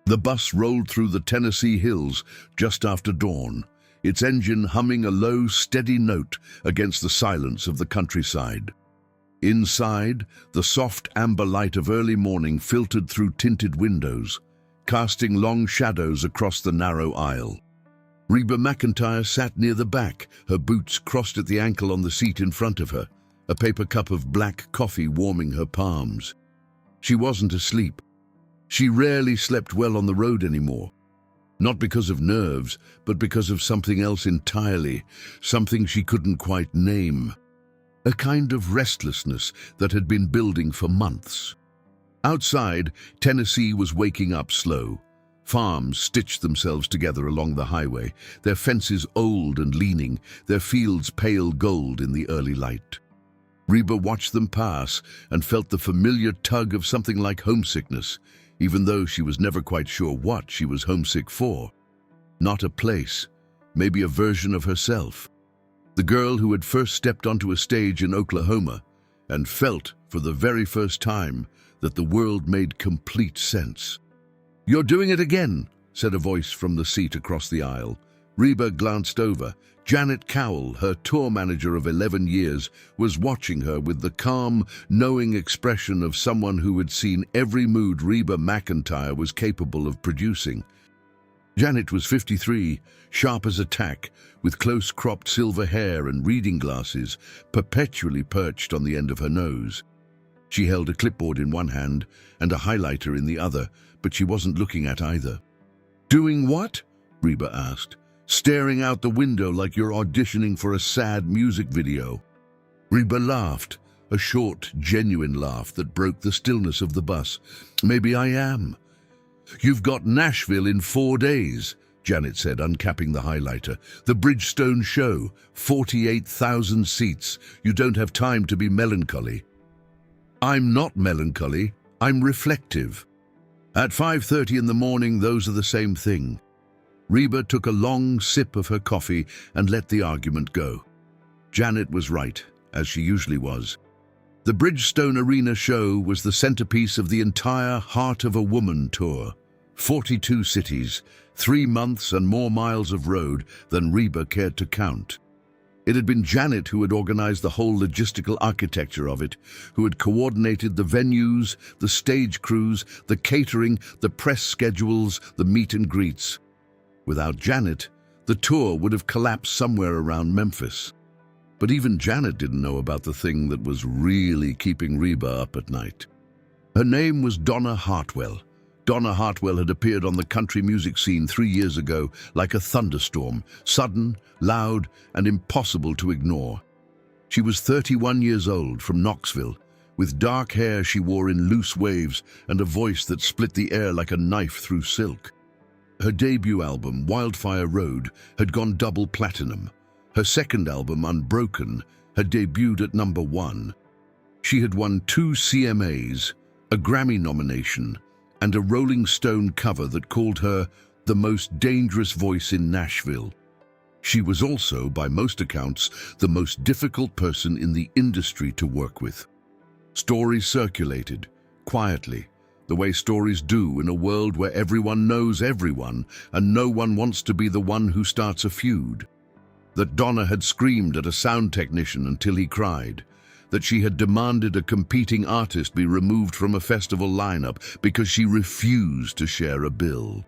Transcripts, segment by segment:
The bus rolled through the Tennessee hills just after dawn, its engine humming a low, steady note against the silence of the countryside. Inside, the soft amber light of early morning filtered through tinted windows, casting long shadows across the narrow aisle. REBA MCENTIRE sat near the back, her boots crossed at the ankle on the seat in front of her, a paper cup of black coffee warming her palms. She wasn't asleep. She rarely slept well on the road anymore. Not because of nerves, but because of something else entirely, something she couldn't quite name. A kind of restlessness that had been building for months. Outside, Tennessee was waking up slow. Farms stitched themselves together along the highway, their fences old and leaning, their fields pale gold in the early light. REBA watched them pass and felt the familiar tug of something like homesickness, even though she was never quite sure what she was homesick for. Not a place, maybe a version of herself. The girl who had first stepped onto a stage in Oklahoma and felt, for the very first time, that the world made complete sense. "You're doing it again," said a voice from the seat across the aisle. REBA glanced over. Janet Cowell, her tour manager of 11 years, was watching her with the calm, knowing expression of someone who had seen every mood REBA MCENTIRE was capable of producing. Janet was 53, sharp as a tack, with close-cropped silver hair and reading glasses perpetually perched on the end of her nose. She held a clipboard in one hand and a highlighter in the other, but she wasn't looking at either. "Doing what?" REBA asked. "Staring out the window like you're auditioning for a sad music video." REBA laughed, a short, genuine laugh that broke the stillness of the bus. "Maybe I am." "You've got Nashville in 4 days," Janet said, uncapping the highlighter. "The Bridgestone show, 48,000 seats. You don't have time to be melancholy." "I'm not melancholy, I'm reflective. At 5:30 in the morning, those are the same thing." REBA took a long sip of her coffee and let the argument go. Janet was right, as she usually was. The Bridgestone Arena show was the centerpiece of the entire Heart of a Woman tour. 42 cities, 3 months and more miles of road than REBA cared to count. It had been Janet who had organized the whole logistical architecture of it, who had coordinated the venues, the stage crews, the catering, the press schedules, the meet and greets. Without Janet, the tour would have collapsed somewhere around Memphis. But even Janet didn't know about the thing that was really keeping REBA up at night. Her name was Donna Hartwell. Donna Hartwell had appeared on the country music scene 3 years ago like a thunderstorm, sudden, loud, and impossible to ignore. She was 31 years old, from Knoxville. With dark hair she wore in loose waves and a voice that split the air like a knife through silk. Her debut album, Wildfire Road, had gone double platinum. Her second album, Unbroken, had debuted at #1. She had won 2 CMAs, a Grammy nomination, and a Rolling Stone cover that called her the most dangerous voice in Nashville. She was also, by most accounts, the most difficult person in the industry to work with. Stories circulated, quietly, the way stories do in a world where everyone knows everyone and no one wants to be the one who starts a feud. That Donna had screamed at a sound technician until he cried. That she had demanded a competing artist be removed from a festival lineup because she refused to share a bill.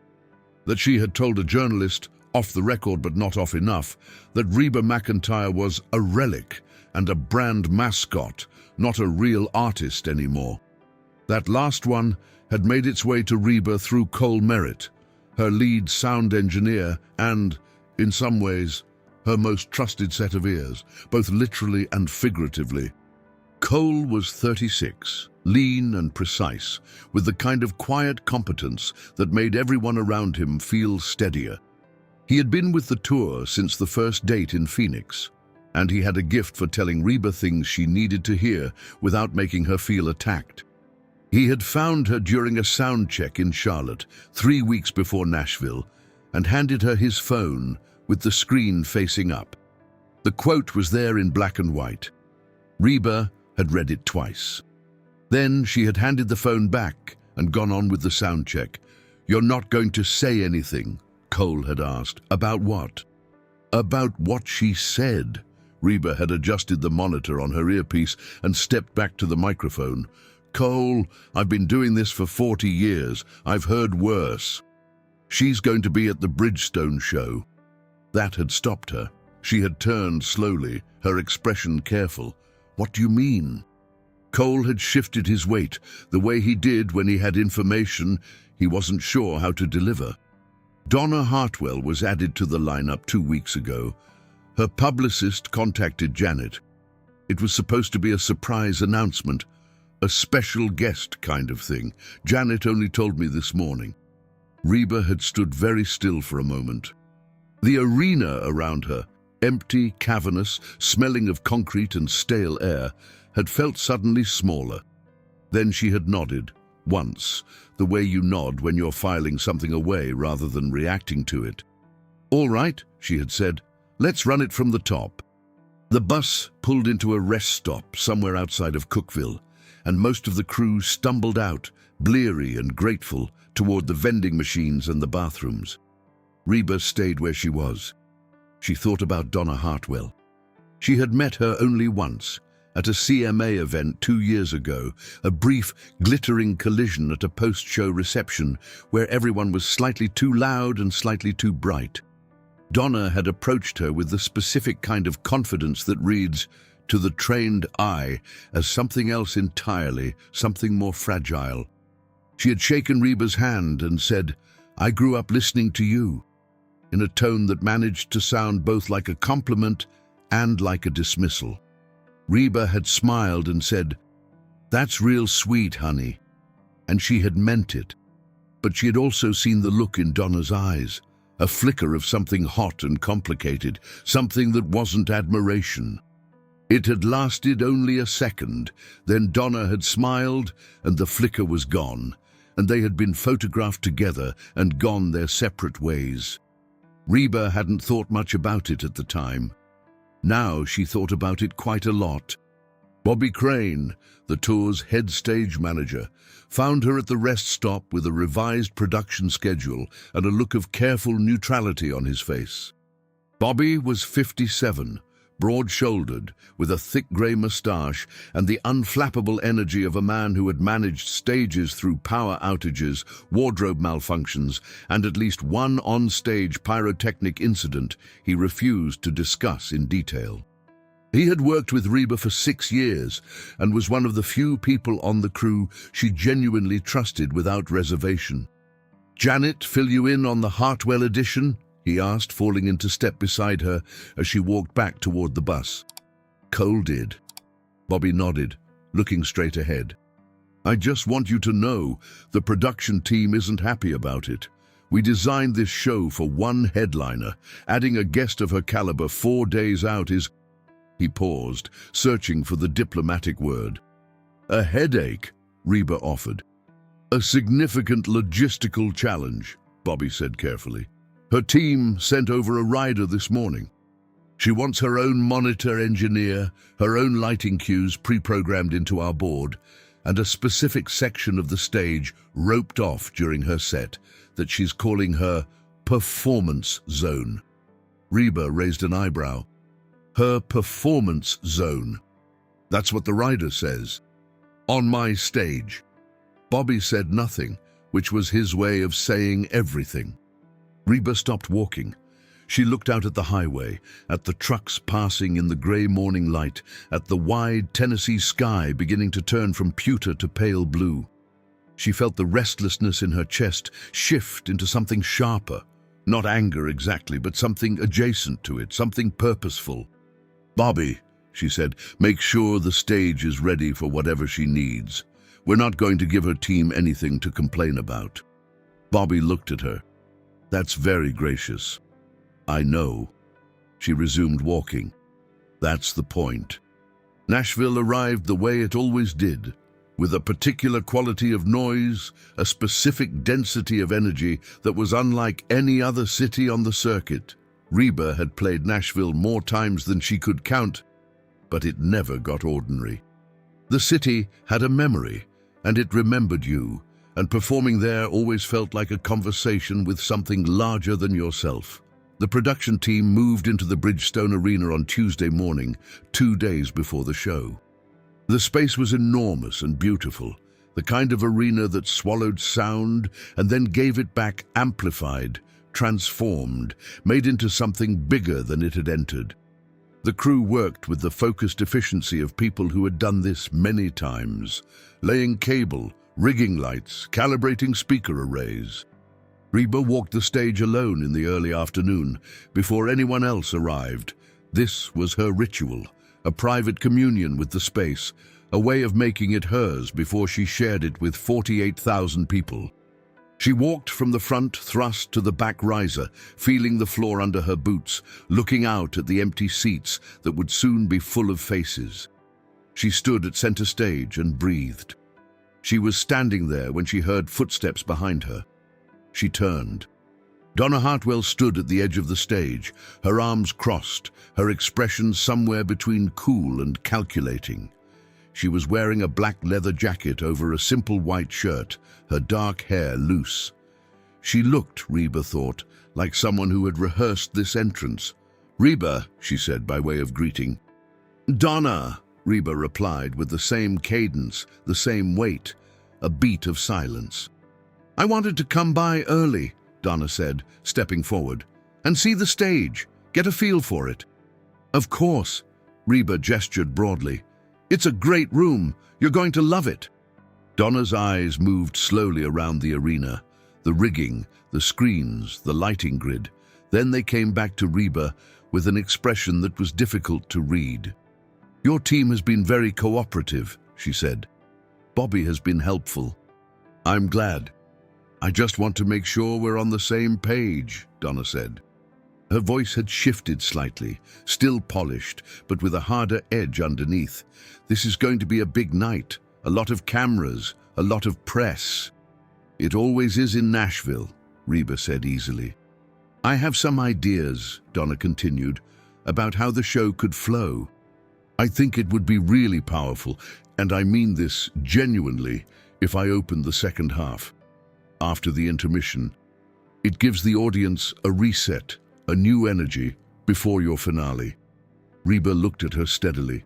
That she had told a journalist, off the record but not off enough, that REBA MCENTIRE was a relic and a brand mascot, not a real artist anymore. That last one had made its way to REBA through Cole Merritt, her lead sound engineer and, in some ways, her most trusted set of ears, both literally and figuratively. Cole was 36, lean and precise, with the kind of quiet competence that made everyone around him feel steadier. He had been with the tour since the first date in Phoenix, and he had a gift for telling REBA things she needed to hear without making her feel attacked. He had found her during a sound check in Charlotte, 3 weeks before Nashville, and handed her his phone with the screen facing up. The quote was there in black and white. REBA had read it twice. Then she had handed the phone back and gone on with the sound check. "You're not going to say anything?" Cole had asked. "About what?" "About what she said." Reba had adjusted the monitor on her earpiece and stepped back to the microphone. "Cole, I've been doing this for 40 years. I've heard worse. She's going to be at the Bridgestone show." That had stopped her. She had turned slowly, her expression careful. "What do you mean?" Cole had shifted his weight, the way he did when he had information he wasn't sure how to deliver. Donna Hartwell was added to the lineup 2 weeks ago. Her publicist contacted Janet. It was supposed to be a surprise announcement, a special guest kind of thing. Janet only told me this morning. Reba had stood very still for a moment. The arena around her, empty, cavernous, smelling of concrete and stale air, had felt suddenly smaller. Then she had nodded, once, the way you nod when you're filing something away rather than reacting to it. "All right," she had said, "let's run it from the top." The bus pulled into a rest stop somewhere outside of Cookville, and most of the crew stumbled out, bleary and grateful, toward the vending machines and the bathrooms. Reba stayed where she was. She thought about Donna Hartwell. She had met her only once, at a CMA event 2 years ago, a brief, glittering collision at a post-show reception where everyone was slightly too loud and slightly too bright. Donna had approached her with the specific kind of confidence that reads, to the trained eye, as something else entirely, something more fragile. She had shaken Reba's hand and said, "I grew up listening to you," in a tone that managed to sound both like a compliment and like a dismissal. Reba had smiled and said, "That's real sweet, honey." And she had meant it. But she had also seen the look in Donna's eyes, a flicker of something hot and complicated, something that wasn't admiration. It had lasted only a second, then Donna had smiled and the flicker was gone, and they had been photographed together and gone their separate ways. Reba hadn't thought much about it at the time. Now she thought about it quite a lot. Bobby Crane, the tour's head stage manager, found her at the rest stop with a revised production schedule and a look of careful neutrality on his face. Bobby was 57, broad-shouldered, with a thick grey moustache and the unflappable energy of a man who had managed stages through power outages, wardrobe malfunctions, and at least one on-stage pyrotechnic incident he refused to discuss in detail. He had worked with Reba for 6 years and was one of the few people on the crew she genuinely trusted without reservation. "Janet, fill you in on the Hartwell edition?" he asked, falling into step beside her as she walked back toward the bus. Cole did. Bobby nodded, looking straight ahead. "I just want you to know, the production team isn't happy about it. We designed this show for one headliner. Adding a guest of her caliber 4 days out is..." He paused, searching for the diplomatic word. "A headache," Reba offered. "A significant logistical challenge," Bobby said carefully. "Her team sent over a rider this morning. She wants her own monitor engineer, her own lighting cues pre-programmed into our board, and a specific section of the stage roped off during her set that she's calling her performance zone." Reba raised an eyebrow. "Her performance zone. That's what the rider says. On my stage." Bobby said nothing, which was his way of saying everything. Reba stopped walking. She looked out at the highway, at the trucks passing in the grey morning light, at the wide Tennessee sky beginning to turn from pewter to pale blue. She felt the restlessness in her chest shift into something sharper. Not anger exactly, but something adjacent to it, something purposeful. "Bobby," she said, "make sure the stage is ready for whatever she needs. We're not going to give her team anything to complain about." Bobby looked at her. "That's very gracious." "I know." She resumed walking. "That's the point. Nashville arrived the way it always did, with a particular quality of noise, a specific density of energy that was unlike any other city on the circuit. Reba had played Nashville more times than she could count, but it never got ordinary. The city had a memory, and it remembered you, and performing there always felt like a conversation with something larger than yourself. The production team moved into the Bridgestone Arena on Tuesday morning, 2 days before the show. The space was enormous and beautiful, the kind of arena that swallowed sound and then gave it back amplified, transformed, made into something bigger than it had entered. The crew worked with the focused efficiency of people who had done this many times, laying cable, rigging lights, calibrating speaker arrays. REBA walked the stage alone in the early afternoon, before anyone else arrived. This was her ritual, a private communion with the space, a way of making it hers before she shared it with 48,000 people. She walked from the front thrust to the back riser, feeling the floor under her boots, looking out at the empty seats that would soon be full of faces. She stood at center stage and breathed. She was standing there when she heard footsteps behind her. She turned. Donna Hartwell stood at the edge of the stage, her arms crossed, her expression somewhere between cool and calculating. She was wearing a black leather jacket over a simple white shirt, her dark hair loose. She looked, REBA thought, like someone who had rehearsed this entrance. "REBA," she said by way of greeting. "Donna," REBA replied with the same cadence, the same weight, a beat of silence. "I wanted to come by early," Donna said, stepping forward, "and see the stage, get a feel for it." "Of course," REBA gestured broadly. "It's a great room. You're going to love it." Donna's eyes moved slowly around the arena, the rigging, the screens, the lighting grid. Then they came back to REBA with an expression that was difficult to read. "Your team has been very cooperative," she said. "Bobby has been helpful." "I'm glad. I just want to make sure we're on the same page," Donna said. Her voice had shifted slightly, still polished, but with a harder edge underneath. "This is going to be a big night, a lot of cameras, a lot of press." "It always is in Nashville," REBA said easily. "I have some ideas," Donna continued, "about how the show could flow. I think it would be really powerful, and I mean this genuinely, if I opened the second half. After the intermission, it gives the audience a reset, a new energy, before your finale." REBA looked at her steadily.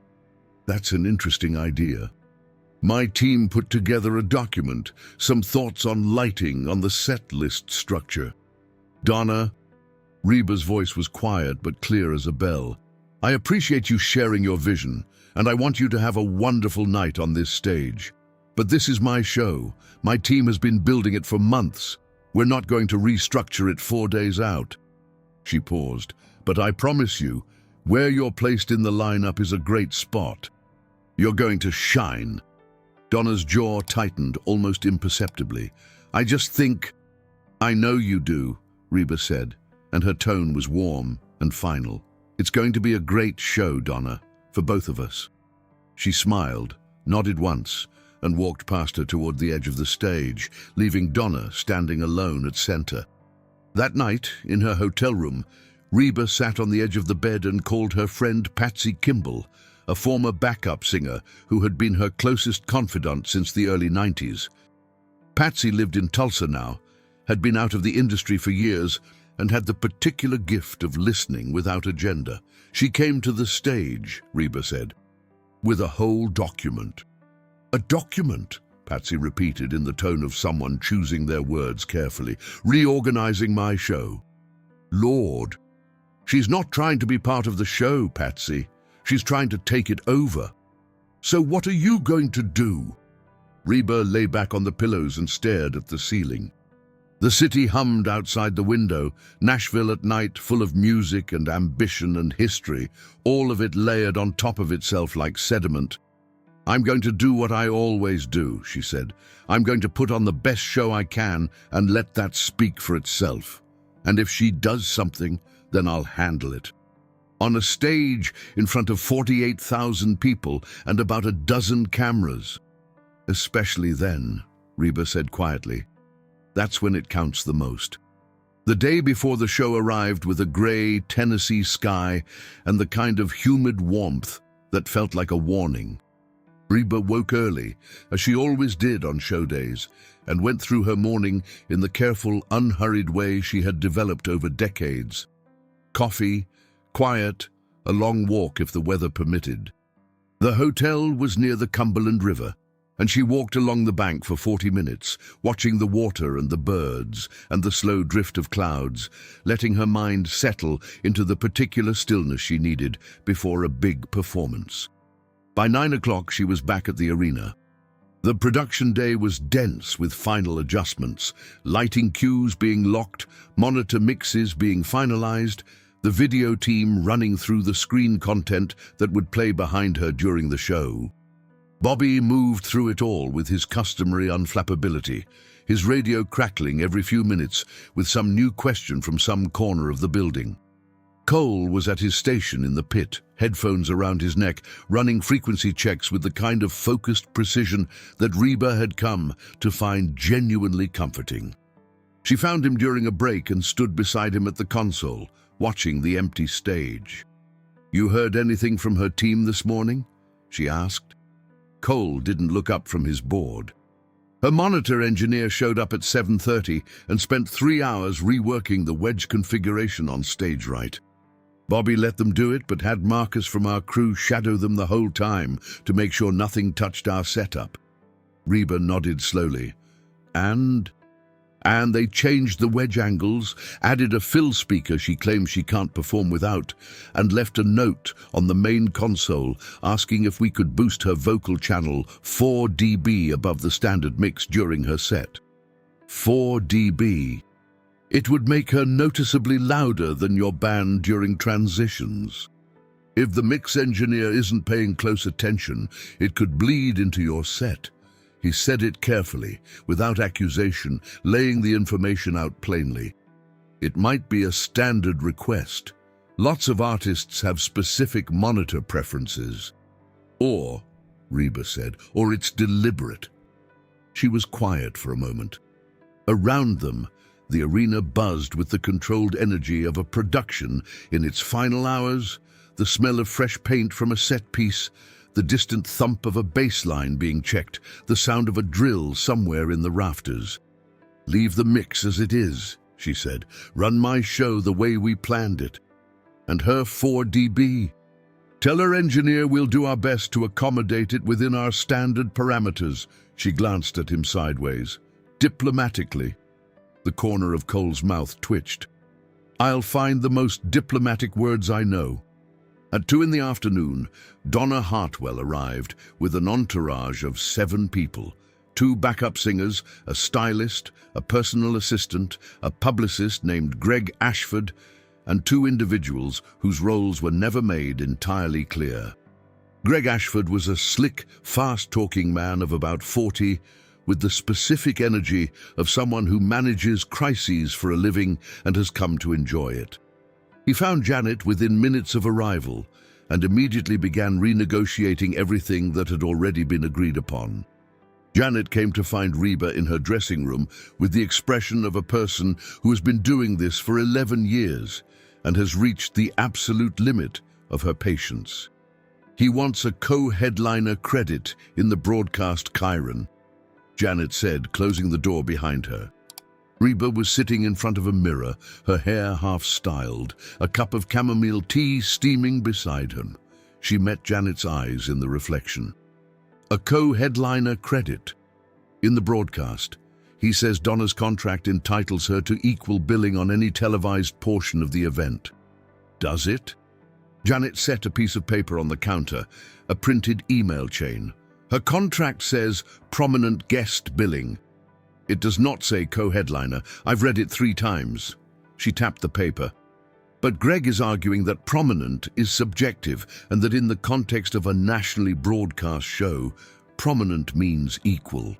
"That's an interesting idea. My team put together a document, some thoughts on lighting, on the set list structure." "Donna," REBA's voice was quiet but clear as a bell, "I appreciate you sharing your vision, and I want you to have a wonderful night on this stage. But this is my show. My team has been building it for months. We're not going to restructure it 4 days out." She paused. "But I promise you, where you're placed in the lineup is a great spot. You're going to shine." Donna's jaw tightened almost imperceptibly. "I just think—" "I know you do," REBA said, and her tone was warm and final. "It's going to be a great show, Donna, for both of us." She smiled, nodded once, and walked past her toward the edge of the stage, leaving Donna standing alone at center. That night, in her hotel room, REBA sat on the edge of the bed and called her friend Patsy Kimball, a former backup singer who had been her closest confidant since the early 90s. Patsy lived in Tulsa now, had been out of the industry for years, and had the particular gift of listening without agenda. She came to the stage, REBA said, with a whole document. "A document," Patsy repeated in the tone of someone choosing their words carefully. "Reorganizing my show." "Lord." "She's not trying to be part of the show, Patsy. She's trying to take it over." "So what are you going to do?" REBA lay back on the pillows and stared at the ceiling. The city hummed outside the window, Nashville at night, full of music and ambition and history, all of it layered on top of itself like sediment. "I'm going to do what I always do," she said. "I'm going to put on the best show I can and let that speak for itself. And if she does something, then I'll handle it." On a stage in front of 48,000 people and about a dozen cameras. "Especially then," REBA said quietly. "That's when it counts the most." The day before the show arrived with a gray Tennessee sky and the kind of humid warmth that felt like a warning. Reba woke early, as she always did on show days, and went through her morning in the careful, unhurried way she had developed over decades. Coffee, quiet, a long walk if the weather permitted. The hotel was near the Cumberland River, and she walked along the bank for 40 minutes, watching the water and the birds and the slow drift of clouds, letting her mind settle into the particular stillness she needed before a big performance. By 9 o'clock, she was back at the arena. The production day was dense with final adjustments, lighting cues being locked, monitor mixes being finalized, the video team running through the screen content that would play behind her during the show. Bobby moved through it all with his customary unflappability, his radio crackling every few minutes with some new question from some corner of the building. Cole was at his station in the pit, headphones around his neck, running frequency checks with the kind of focused precision that Reba had come to find genuinely comforting. She found him during a break and stood beside him at the console, watching the empty stage. "You heard anything from her team this morning?" she asked. Cole didn't look up from his board. Her monitor engineer showed up at 7:30 and spent 3 hours reworking the wedge configuration on stage right. Bobby let them do it, but had Marcus from our crew shadow them the whole time to make sure nothing touched our setup. Reba nodded slowly. And they changed the wedge angles, added a fill speaker she claims she can't perform without, and left a note on the main console asking if we could boost her vocal channel 4 dB above the standard mix during her set. 4 dB. It would make her noticeably louder than your band during transitions. If the mix engineer isn't paying close attention, it could bleed into your set. He said it carefully, without accusation, laying the information out plainly. It might be a standard request. Lots of artists have specific monitor preferences. Or, Reba said, or it's deliberate. She was quiet for a moment. Around them, the arena buzzed with the controlled energy of a production in its final hours, the smell of fresh paint from a set piece, the distant thump of a bass line being checked, the sound of a drill somewhere in the rafters. "Leave the mix as it is," she said. "Run my show the way we planned it." And her 4 dB. "Tell her engineer we'll do our best to accommodate it within our standard parameters." She glanced at him sideways. "Diplomatically." The corner of Cole's mouth twitched. "I'll find the most diplomatic words I know." At 2 in the afternoon, Donna Hartwell arrived with an entourage of 7 people. 2 backup singers, a stylist, a personal assistant, a publicist named Greg Ashford, and 2 individuals whose roles were never made entirely clear. Greg Ashford was a slick, fast-talking man of about 40, with the specific energy of someone who manages crises for a living and has come to enjoy it. He found Janet within minutes of arrival and immediately began renegotiating everything that had already been agreed upon. Janet came to find Reba in her dressing room with the expression of a person who has been doing this for 11 years and has reached the absolute limit of her patience. "He wants a co-headliner credit in the broadcast Chiron," Janet said, closing the door behind her. Reba was sitting in front of a mirror, her hair half-styled, a cup of chamomile tea steaming beside her. She met Janet's eyes in the reflection. "A co-headliner credit. In the broadcast, he says Donna's contract entitles her to equal billing on any televised portion of the event." "Does it?" Janet set a piece of paper on the counter, a printed email chain. "Her contract says prominent guest billing. It does not say co-headliner. I've read it 3 times. She tapped the paper. "But Greg is arguing that prominent is subjective and that in the context of a nationally broadcast show, prominent means equal."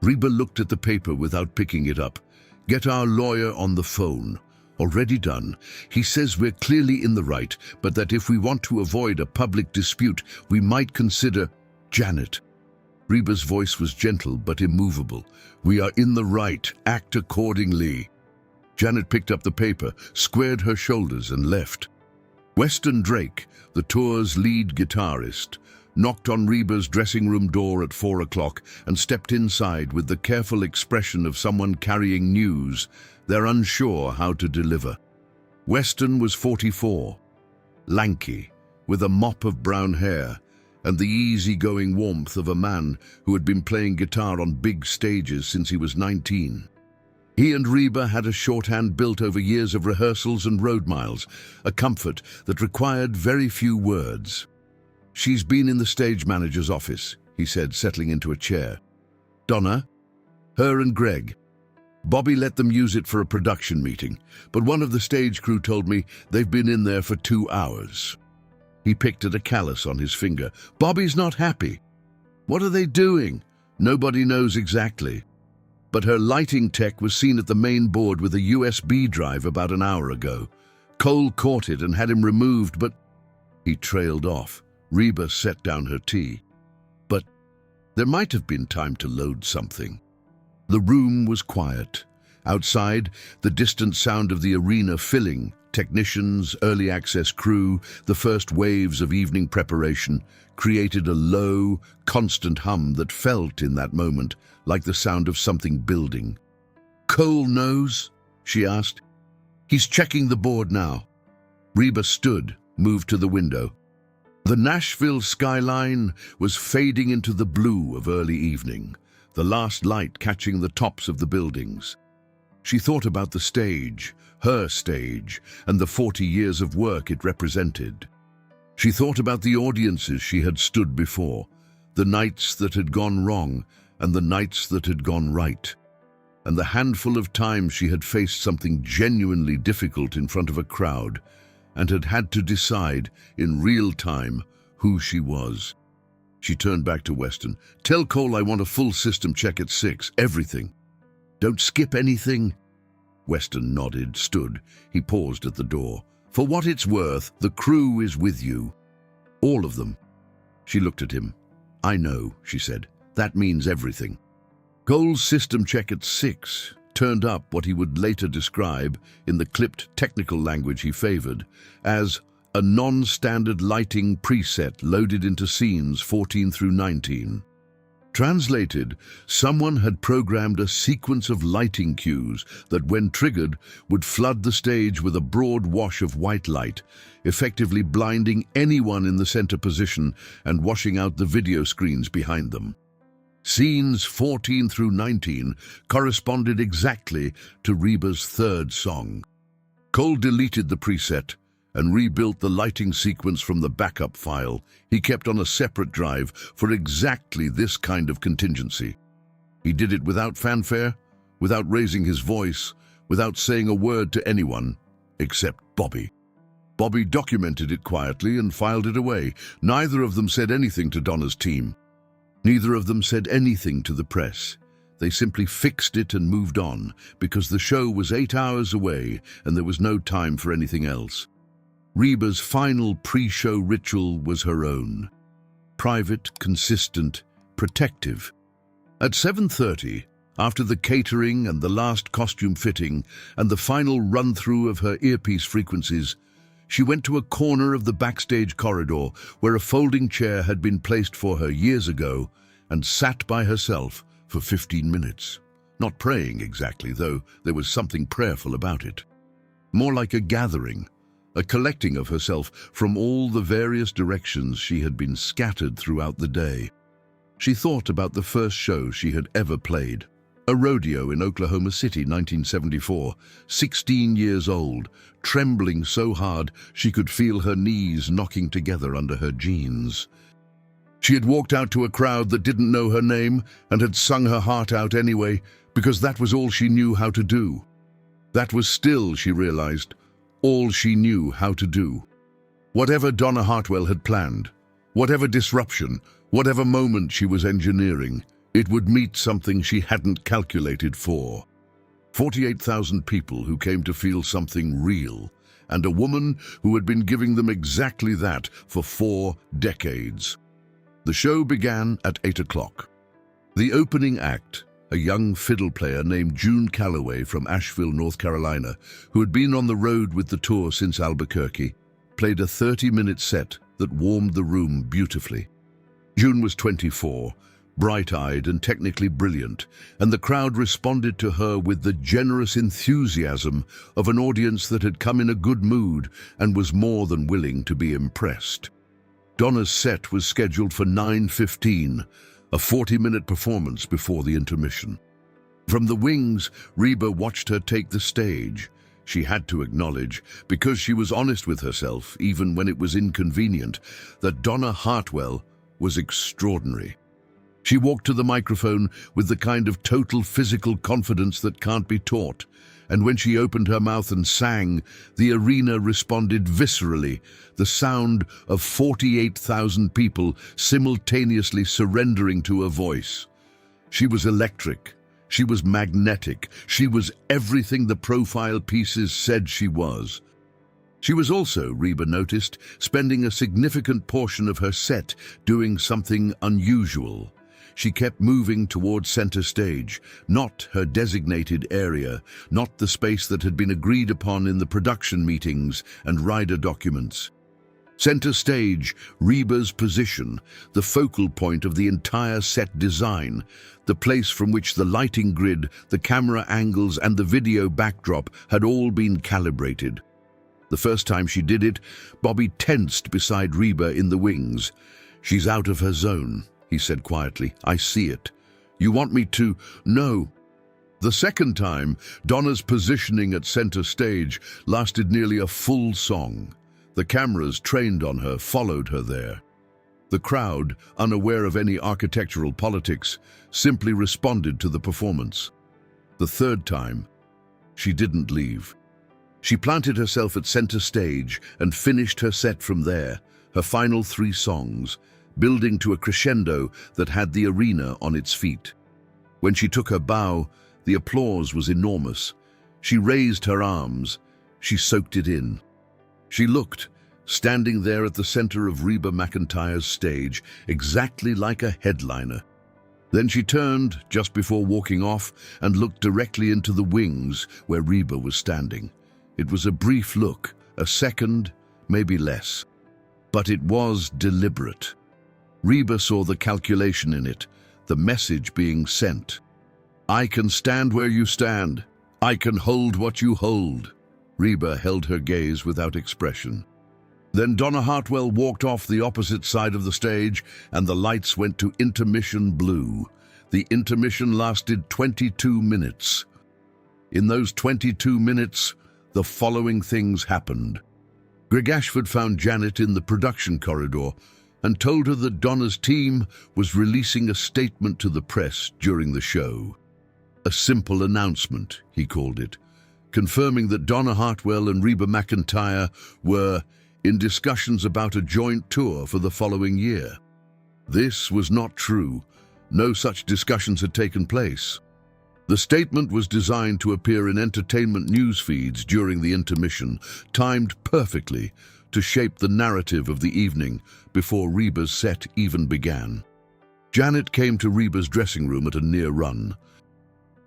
Reba looked at the paper without picking it up. "Get our lawyer on the phone." "Already done. He says we're clearly in the right, but that if we want to avoid a public dispute, we might consider—" "Janet." Reba's voice was gentle but immovable. "We are in the right. Act accordingly." Janet picked up the paper, squared her shoulders and left. Weston Drake, the tour's lead guitarist, knocked on Reba's dressing room door at 4 o'clock and stepped inside with the careful expression of someone carrying news they're unsure how to deliver. Weston was 44, lanky, with a mop of brown hair and the easygoing warmth of a man who had been playing guitar on big stages since he was 19. He and Reba had a shorthand built over years of rehearsals and road miles, a comfort that required very few words. "She's been in the stage manager's office," he said, settling into a chair. "Donna? Her and Greg. Bobby let them use it for a production meeting, but one of the stage crew told me they've been in there for 2 hours." He picked at a callus on his finger. "Bobby's not happy." "What are they doing?" "Nobody knows exactly. But her lighting tech was seen at the main board with a USB drive about an hour ago. Cole caught it and had him removed, but..." He trailed off. Reba set down her tea. "But there might have been time to load something." The room was quiet. Outside, the distant sound of the arena filling, technicians, early access crew, the first waves of evening preparation, created a low, constant hum that felt in that moment like the sound of something building. "Cole knows?" she asked. "He's checking the board now." Reba stood, moved to the window. The Nashville skyline was fading into the blue of early evening, the last light catching the tops of the buildings. She thought about the stage, her stage, and the 40 years of work it represented. She thought about the audiences she had stood before, the nights that had gone wrong and the nights that had gone right, and the handful of times she had faced something genuinely difficult in front of a crowd and had had to decide in real time who she was. She turned back to Weston. "Tell Cole I want a full system check at 6, everything. Don't skip anything." Weston nodded, stood. He paused at the door. "For what it's worth, the crew is with you. All of them." She looked at him. "I know," she said. "That means everything." Cole's system check at 6 turned up what he would later describe, in the clipped technical language he favored, as a non-standard lighting preset loaded into scenes 14 through 19. Translated, someone had programmed a sequence of lighting cues that, when triggered, would flood the stage with a broad wash of white light, effectively blinding anyone in the center position and washing out the video screens behind them. Scenes 14 through 19 corresponded exactly to Reba's third song. Cole deleted the preset and rebuilt the lighting sequence from the backup file he kept on a separate drive for exactly this kind of contingency. He did it without fanfare, without raising his voice, without saying a word to anyone, except Bobby. Bobby documented it quietly and filed it away. Neither of them said anything to Donna's team. Neither of them said anything to the press. They simply fixed it and moved on, because the show was 8 hours away and there was no time for anything else. Reba's final pre-show ritual was her own. Private, consistent, protective. At 7:30, after the catering and the last costume fitting and the final run-through of her earpiece frequencies, she went to a corner of the backstage corridor where a folding chair had been placed for her years ago and sat by herself for 15 minutes. Not praying exactly, though there was something prayerful about it. More like a gathering, a collecting of herself from all the various directions she had been scattered throughout the day. She thought about the first show she had ever played, a rodeo in Oklahoma City, 1974, 16 years old, trembling so hard she could feel her knees knocking together under her jeans. She had walked out to a crowd that didn't know her name and had sung her heart out anyway, because that was all she knew how to do. That was still, she realized, all she knew how to do. Whatever Donna Hartwell had planned, whatever disruption, whatever moment she was engineering, it would meet something she hadn't calculated for. 48,000 people who came to feel something real, and a woman who had been giving them exactly that for 4 decades. The show began at 8 o'clock. The opening act, a young fiddle player named June Calloway from Asheville, North Carolina, who had been on the road with the tour since Albuquerque, played a 30-minute set that warmed the room beautifully. June was 24, bright-eyed and technically brilliant, and the crowd responded to her with the generous enthusiasm of an audience that had come in a good mood and was more than willing to be impressed. Donna's set was scheduled for 9:15, a 40-minute performance before the intermission. From the wings, REBA watched her take the stage. She had to acknowledge, because she was honest with herself, even when it was inconvenient, that Donna Hartwell was extraordinary. She walked to the microphone with the kind of total physical confidence that can't be taught, and when she opened her mouth and sang, the arena responded viscerally, the sound of 48,000 people simultaneously surrendering to her voice. She was electric. She was magnetic. She was everything the profile pieces said she was. She was also, REBA noticed, spending a significant portion of her set doing something unusual. She kept moving towards center stage, not her designated area, not the space that had been agreed upon in the production meetings and rider documents. Center stage, REBA's position, the focal point of the entire set design, the place from which the lighting grid, the camera angles and the video backdrop had all been calibrated. The first time she did it, Bobby tensed beside REBA in the wings. "She's out of her zone," he said quietly. "I see it. You want me to?" "No." The second time, Donna's positioning at center stage lasted nearly a full song. The cameras trained on her followed her there. The crowd, unaware of any architectural politics, simply responded to the performance. The third time, she didn't leave. She planted herself at center stage and finished her set from there, her final 3 songs, building to a crescendo that had the arena on its feet. When she took her bow, the applause was enormous. She raised her arms. She soaked it in. She looked, standing there at the center of REBA MCENTIRE's stage, exactly like a headliner. Then she turned, just before walking off, and looked directly into the wings where REBA was standing. It was a brief look, a second, maybe less. But it was deliberate. REBA saw the calculation in it, the message being sent. "I can stand where you stand. I can hold what you hold." REBA held her gaze without expression. Then Donna Hartwell walked off the opposite side of the stage, and the lights went to intermission blue. The intermission lasted 22 minutes. In those 22 minutes, the following things happened. Greg Ashford found Janet in the production corridor and told her that Donna's team was releasing a statement to the press during the show. A simple announcement, he called it, confirming that Donna Hartwell and REBA MCENTIRE were in discussions about a joint tour for the following year. This was not true. No such discussions had taken place. The statement was designed to appear in entertainment news feeds during the intermission, timed perfectly to shape the narrative of the evening before REBA's set even began. Janet came to REBA's dressing room at a near run.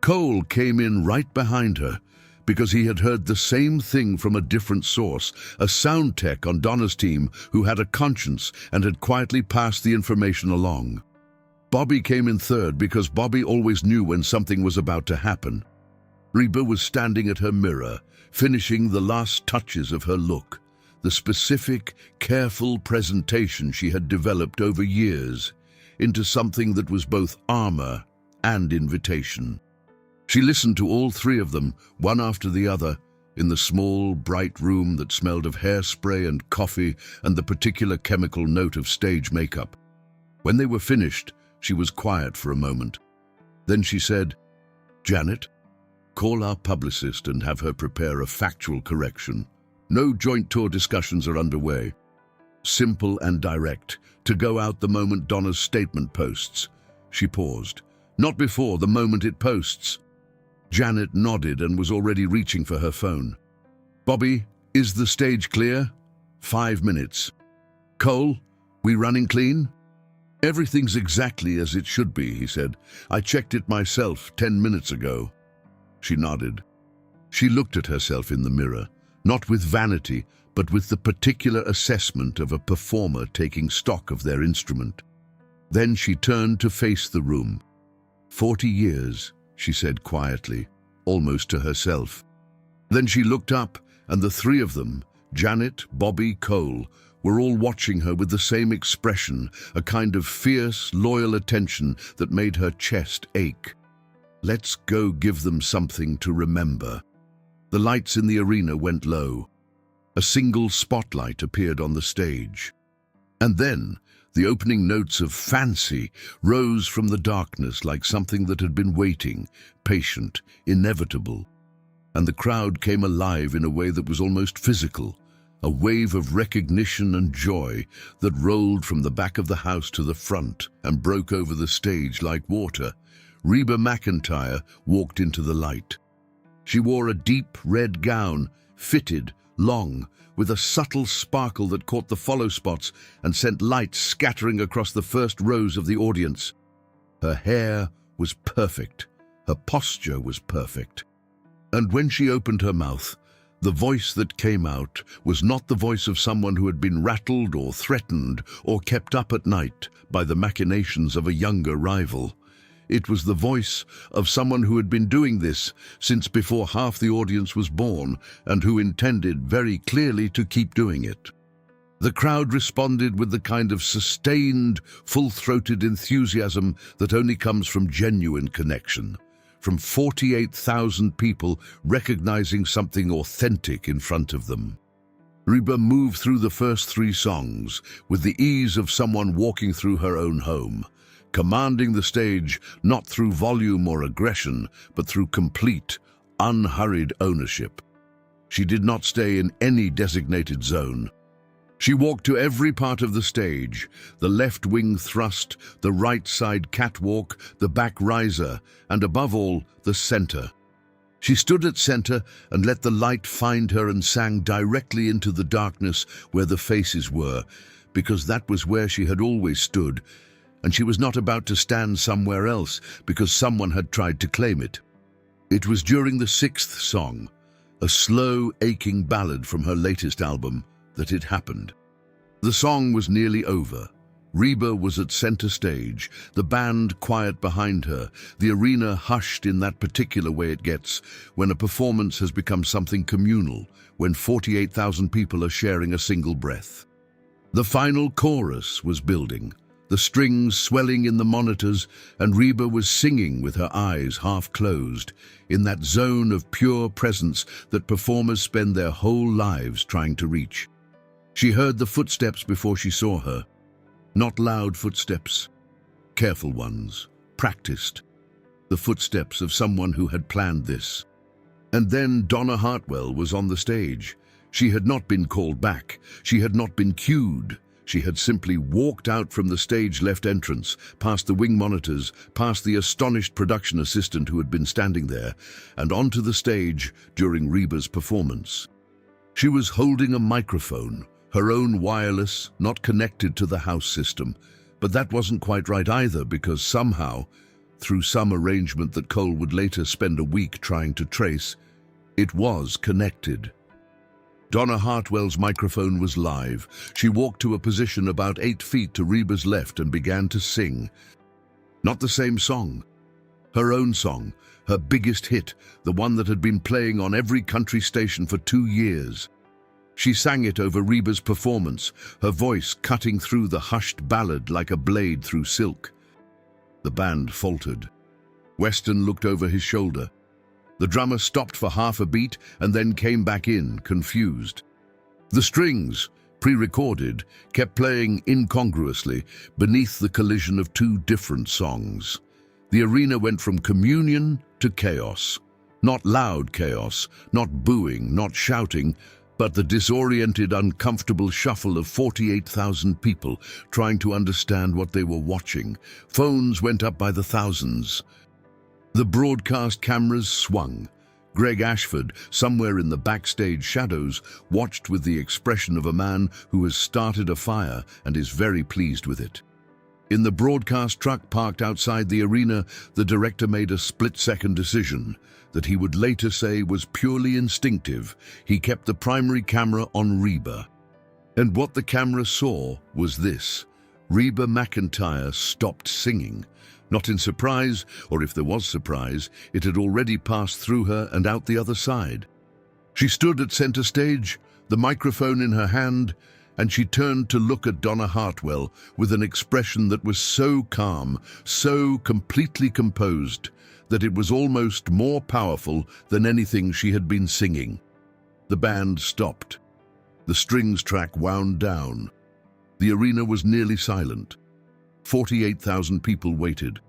Cole came in right behind her because he had heard the same thing from a different source, a sound tech on Donna's team who had a conscience and had quietly passed the information along. Bobby came in third because Bobby always knew when something was about to happen. REBA was standing at her mirror, finishing the last touches of her look, the specific, careful presentation she had developed over years, into something that was both armor and invitation. She listened to all 3 of them, one after the other, in the small, bright room that smelled of hairspray and coffee and the particular chemical note of stage makeup. When they were finished, she was quiet for a moment. Then she said, "Janet, call our publicist and have her prepare a factual correction. No joint tour discussions are underway. Simple and direct, to go out the moment Donna's statement posts." She paused. "Not before the moment it posts." Janet nodded and was already reaching for her phone. "Bobby, is the stage clear?" 5 minutes. "Cole, we running clean?" "Everything's exactly as it should be," he said. "I checked it myself 10 minutes ago." She nodded. She looked at herself in the mirror, not with vanity, but with the particular assessment of a performer taking stock of their instrument. Then she turned to face the room. 40 years, she said quietly, almost to herself. Then she looked up, and the three of them, Janet, Bobby, Cole, were all watching her with the same expression, a kind of fierce, loyal attention that made her chest ache. Let's go give them something to remember. The lights in the arena went low. A single spotlight appeared on the stage. And then, the opening notes of Fancy rose from the darkness like something that had been waiting, patient, inevitable. And the crowd came alive in a way that was almost physical, a wave of recognition and joy that rolled from the back of the house to the front and broke over the stage like water. REBA MCENTIRE walked into the light. She wore a deep red gown, fitted, long, with a subtle sparkle that caught the follow spots and sent light scattering across the first rows of the audience. Her hair was perfect. Her posture was perfect. And when she opened her mouth, the voice that came out was not the voice of someone who had been rattled or threatened or kept up at night by the machinations of a younger rival. It was the voice of someone who had been doing this since before half the audience was born and who intended very clearly to keep doing it. The crowd responded with the kind of sustained, full-throated enthusiasm that only comes from genuine connection, from 48,000 people recognizing something authentic in front of them. REBA moved through the first three songs with the ease of someone walking through her own home, commanding the stage not through volume or aggression, but through complete, unhurried ownership. She did not stay in any designated zone. She walked to every part of the stage, the left wing thrust, the right side catwalk, the back riser, and above all, the center. She stood at center and let the light find her and sang directly into the darkness where the faces were, because that was where she had always stood, and she was not about to stand somewhere else because someone had tried to claim it. It was during the sixth song, a slow, aching ballad from her latest album, that it happened. The song was nearly over. REBA was at center stage, the band quiet behind her, the arena hushed in that particular way it gets when a performance has become something communal, when 48,000 people are sharing a single breath. The final chorus was building, the strings swelling in the monitors, and REBA was singing with her eyes half closed, in that zone of pure presence that performers spend their whole lives trying to reach. She heard the footsteps before she saw her. Not loud footsteps, careful ones, practiced. The footsteps of someone who had planned this. And then Donna Hartwell was on the stage. She had not been called back. She had not been cued. She had simply walked out from the stage left entrance, past the wing monitors, past the astonished production assistant who had been standing there, and onto the stage during REBA's performance. She was holding a microphone, her own wireless, not connected to the house system. But that wasn't quite right either, because somehow, through some arrangement that Cole would later spend a week trying to trace, it was connected. Donna Hartwell's microphone was live. She walked to a position about 8 feet to REBA's left and began to sing. Not the same song. Her own song, her biggest hit, the one that had been playing on every country station for 2 years. She sang it over REBA's performance, her voice cutting through the hushed ballad like a blade through silk. The band faltered. Weston looked over his shoulder. The drummer stopped for half a beat and then came back in, confused. The strings, pre-recorded, kept playing incongruously beneath the collision of 2 different songs. The arena went from communion to chaos. Not loud chaos, not booing, not shouting, but the disoriented, uncomfortable shuffle of 48,000 people trying to understand what they were watching. Phones went up by the thousands. The broadcast cameras swung. Greg Ashford, somewhere in the backstage shadows, watched with the expression of a man who has started a fire and is very pleased with it. In the broadcast truck parked outside the arena, the director made a split-second decision that he would later say was purely instinctive. He kept the primary camera on REBA. And what the camera saw was this: Reba McEntire stopped singing. Not in surprise, or if there was surprise, it had already passed through her and out the other side. She stood at center stage, the microphone in her hand, and she turned to look at Donna Hartwell with an expression that was so calm, so completely composed, that it was almost more powerful than anything she had been singing. The band stopped. The strings track wound down. The arena was nearly silent. 48,000 people waited.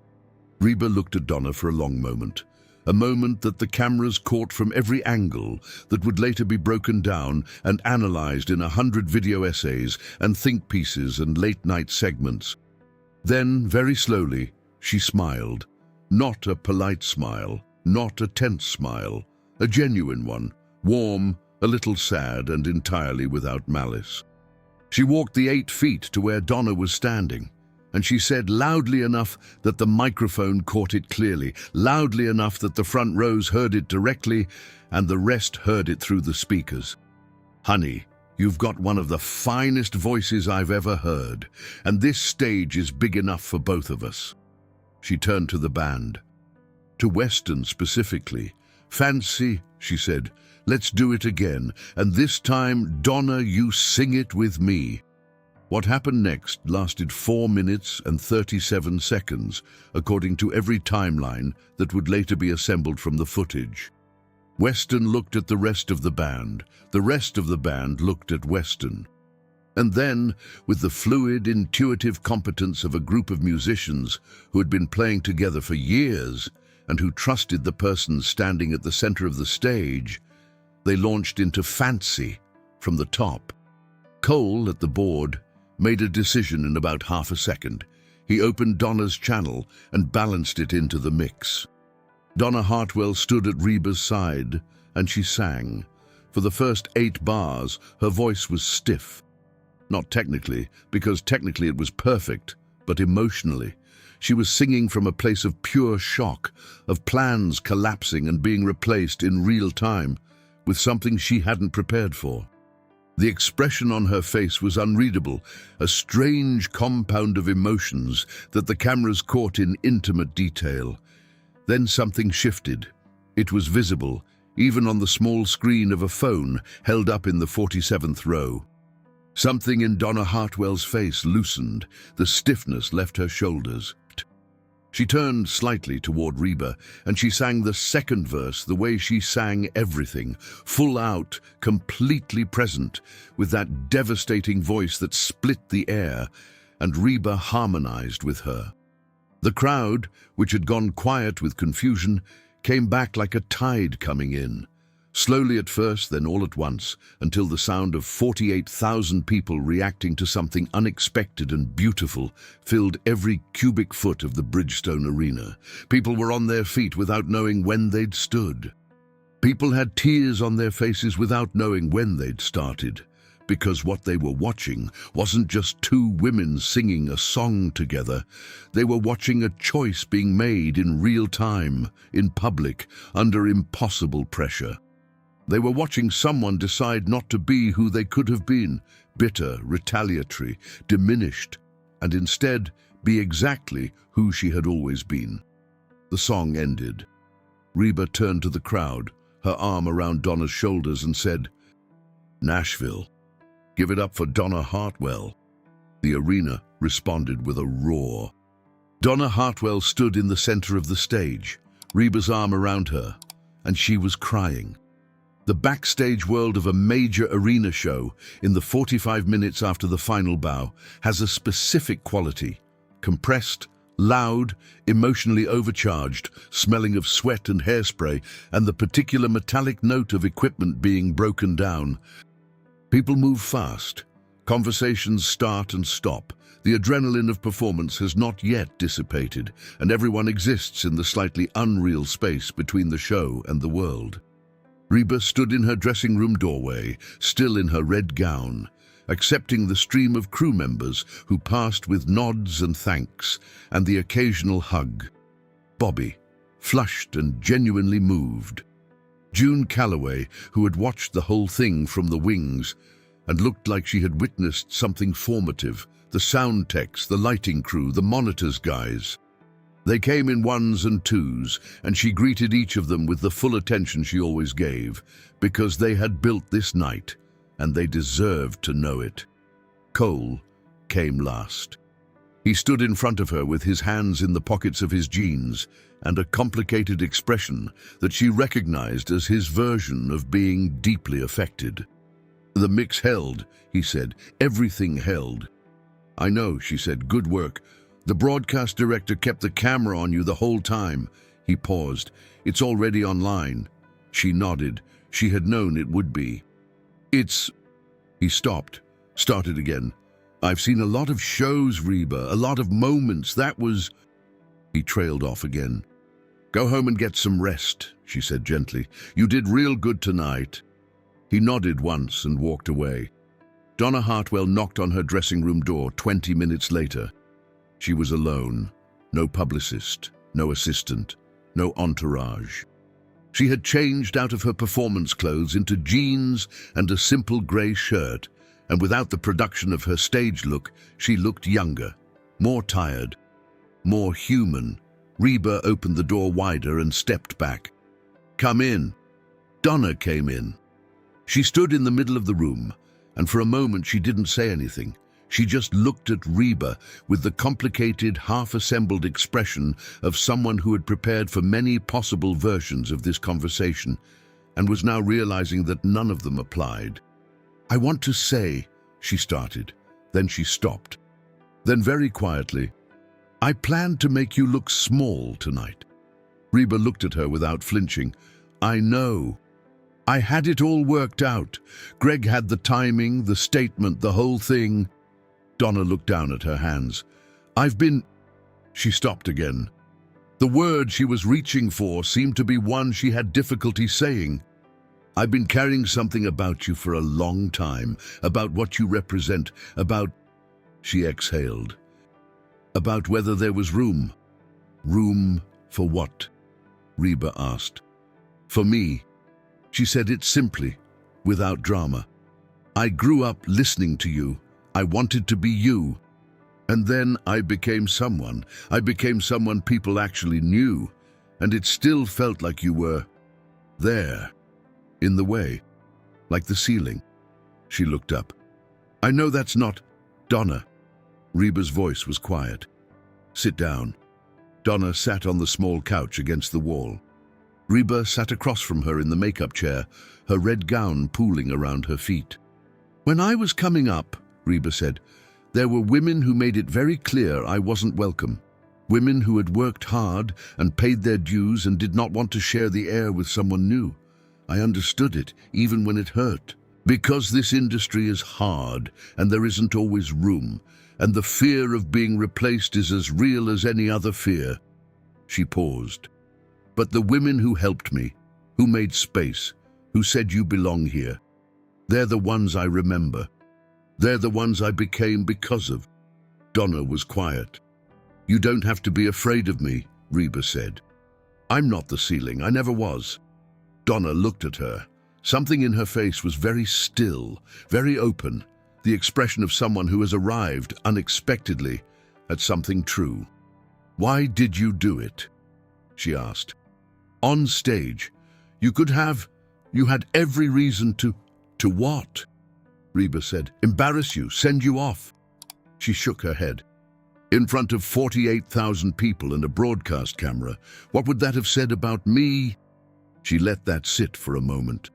Reba looked at Donna for a long moment, a moment that the cameras caught from every angle, that would later be broken down and analyzed in 100 video essays and think pieces and late-night segments. Then, very slowly, she smiled. Not a polite smile, not a tense smile, a genuine one, warm, a little sad, and entirely without malice. She walked the 8 feet to where Donna was standing, and she said loudly enough that the microphone caught it clearly, loudly enough that the front rows heard it directly, and the rest heard it through the speakers. "Honey, you've got one of the finest voices I've ever heard, and this stage is big enough for both of us." She turned to the band. To Weston specifically. "Fancy," she said, "let's do it again, and this time, Donna, you sing it with me." What happened next lasted 4 minutes and 37 seconds, according to every timeline that would later be assembled from the footage. Weston looked at the rest of the band. The rest of the band looked at Weston. And then, with the fluid, intuitive competence of a group of musicians who had been playing together for years and who trusted the person standing at the center of the stage, they launched into Fancy from the top. Cole, at the board, made a decision in about half a second. He opened Donna's channel and balanced it into the mix. Donna Hartwell stood at Reba's side, and she sang. For the first 8 bars, her voice was stiff. Not technically, because technically it was perfect, but emotionally. She was singing from a place of pure shock, of plans collapsing and being replaced in real time, with something she hadn't prepared for. The expression on her face was unreadable, a strange compound of emotions that the cameras caught in intimate detail. Then something shifted. It was visible, even on the small screen of a phone held up in the 47th row. Something in Donna Hartwell's face loosened. The stiffness left her shoulders. She turned slightly toward Reba, and she sang the second verse the way she sang everything, full out, completely present, with that devastating voice that split the air, and Reba harmonized with her. The crowd, which had gone quiet with confusion, came back like a tide coming in. Slowly at first, then all at once, until the sound of 48,000 people reacting to something unexpected and beautiful filled every cubic foot of the Bridgestone Arena. People were on their feet without knowing when they'd stood. People had tears on their faces without knowing when they'd started, because what they were watching wasn't just 2 women singing a song together. They were watching a choice being made in real time, in public, under impossible pressure. They were watching someone decide not to be who they could have been, bitter, retaliatory, diminished, and instead be exactly who she had always been. The song ended. Reba turned to the crowd, her arm around Donna's shoulders, and said, "Nashville, give it up for Donna Hartwell." The arena responded with a roar. Donna Hartwell stood in the center of the stage, Reba's arm around her, and she was crying. The backstage world of a major arena show, in the 45 minutes after the final bow, has a specific quality: compressed, loud, emotionally overcharged, smelling of sweat and hairspray, and the particular metallic note of equipment being broken down. People move fast. Conversations start and stop. The adrenaline of performance has not yet dissipated, and everyone exists in the slightly unreal space between the show and the world. Reba stood in her dressing room doorway, still in her red gown, accepting the stream of crew members who passed with nods and thanks, and the occasional hug. Bobby, flushed and genuinely moved. June Calloway, who had watched the whole thing from the wings and looked like she had witnessed something formative, the sound techs, the lighting crew, the monitors guys. They came in ones and twos, and she greeted each of them with the full attention she always gave, because they had built this night, and they deserved to know it. Cole came last. He stood in front of her with his hands in the pockets of his jeans and a complicated expression that she recognized as his version of being deeply affected. "The mix held," he said. "Everything held." "I know," she said. "Good work. The broadcast director kept the camera on you the whole time." He paused. "It's already online." She nodded. She had known it would be. "It's..." He stopped, started again. "I've seen a lot of shows, Reba, a lot of moments. That was..." He trailed off again. "Go home and get some rest," she said gently. "You did real good tonight." He nodded once and walked away. Donna Hartwell knocked on her dressing room door 20 minutes later. She was alone. No publicist, no assistant, no entourage. She had changed out of her performance clothes into jeans and a simple grey shirt, and without the production of her stage look, she looked younger, more tired, more human. Reba opened the door wider and stepped back. "Come in." Donna came in. She stood in the middle of the room, and for a moment she didn't say anything. She just looked at Reba with the complicated, half-assembled expression of someone who had prepared for many possible versions of this conversation and was now realizing that none of them applied. "I want to say," she started. Then she stopped. Then very quietly, "I planned to make you look small tonight." Reba looked at her without flinching. "I know. I had it all worked out. Greg had the timing, the statement, the whole thing." Donna looked down at her hands. "I've been..." She stopped again. The word she was reaching for seemed to be one she had difficulty saying. "I've been carrying something about you for a long time, about what you represent, about..." She exhaled. "About whether there was room." "Room for what?" Reba asked. "For me." She said it simply, without drama. "I grew up listening to you. I wanted to be you. And then I became someone. I became someone people actually knew. And it still felt like you were there, in the way, like the ceiling." She looked up. "I know that's not..." "Donna." Reba's voice was quiet. "Sit down." Donna sat on the small couch against the wall. Reba sat across from her in the makeup chair, her red gown pooling around her feet. "When I was coming up," Reba said, "there were women who made it very clear I wasn't welcome. Women who had worked hard and paid their dues and did not want to share the air with someone new. I understood it, even when it hurt. Because this industry is hard and there isn't always room, and the fear of being replaced is as real as any other fear." She paused. "But the women who helped me, who made space, who said you belong here, they're the ones I remember. They're the ones I became because of." Donna was quiet. "You don't have to be afraid of me," Reba said. "I'm not the ceiling. I never was." Donna looked at her. Something in her face was very still, very open, the expression of someone who has arrived unexpectedly at something true. "Why did you do it?" she asked. "On stage. You had every reason to..." "To what?" Reba said. "Embarrass you, send you off." She shook her head. "In front of 48,000 people and a broadcast camera, what would that have said about me?" She let that sit for a moment.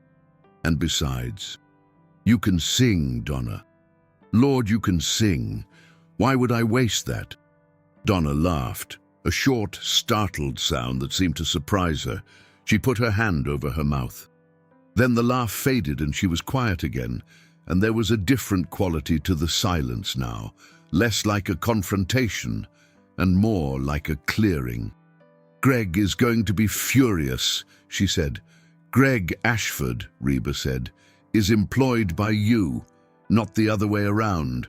"And besides, you can sing, Donna. Lord, you can sing. Why would I waste that?" Donna laughed, a short, startled sound that seemed to surprise her. She put her hand over her mouth. Then the laugh faded and she was quiet again, and there was a different quality to the silence now, less like a confrontation and more like a clearing. "Greg is going to be furious," she said. "Greg Ashford," Reba said, "is employed by you, not the other way around."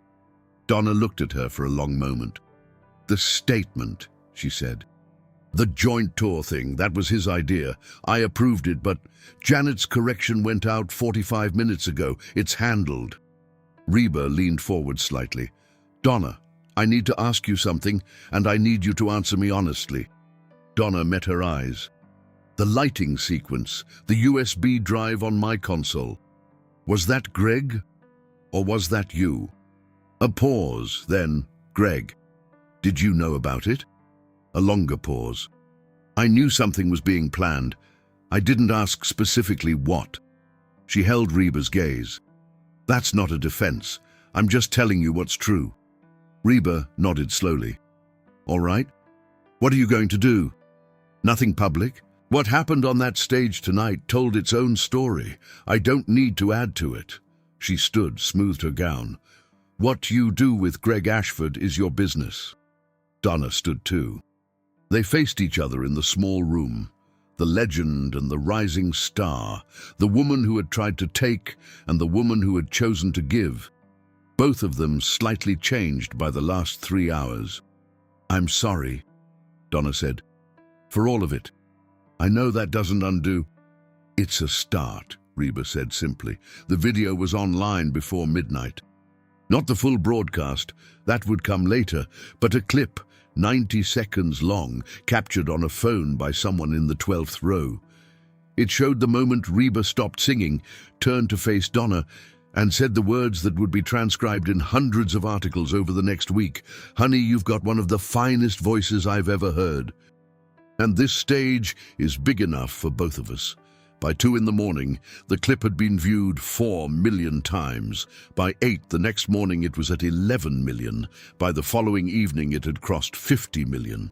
Donna looked at her for a long moment. "The statement," she said. "The joint tour thing, that was his idea. I approved it, but Janet's correction went out 45 minutes ago. It's handled." Reba leaned forward slightly. Donna, I need to ask you something, and I need you to answer me honestly. Donna met her eyes. The lighting sequence, the USB drive on my console. Was that Greg? Or was that you? A pause, then, Greg. Did you know about it? A longer pause. I knew something was being planned. I didn't ask specifically what. She held Reba's gaze. That's not a defense. I'm just telling you what's true. Reba nodded slowly. All right. What are you going to do? Nothing public? What happened on that stage tonight told its own story. I don't need to add to it. She stood, smoothed her gown. What you do with Greg Ashford is your business. Donna stood too. They faced each other in the small room. The legend and the rising star, the woman who had tried to take and the woman who had chosen to give. Both of them slightly changed by the last 3 hours. I'm sorry, Donna said, for all of it. I know that doesn't undo. It's a start, Reba said simply. The video was online before midnight. Not the full broadcast, that would come later, but a clip, 90 seconds long, captured on a phone by someone in the 12th row. It showed the moment Reba stopped singing, turned to face Donna, and said the words that would be transcribed in hundreds of articles over the next week. Honey, you've got one of the finest voices I've ever heard. And this stage is big enough for both of us. By 2 in the morning, the clip had been viewed 4 million times. By 8 the next morning, it was at 11 million. By the following evening, it had crossed 50 million.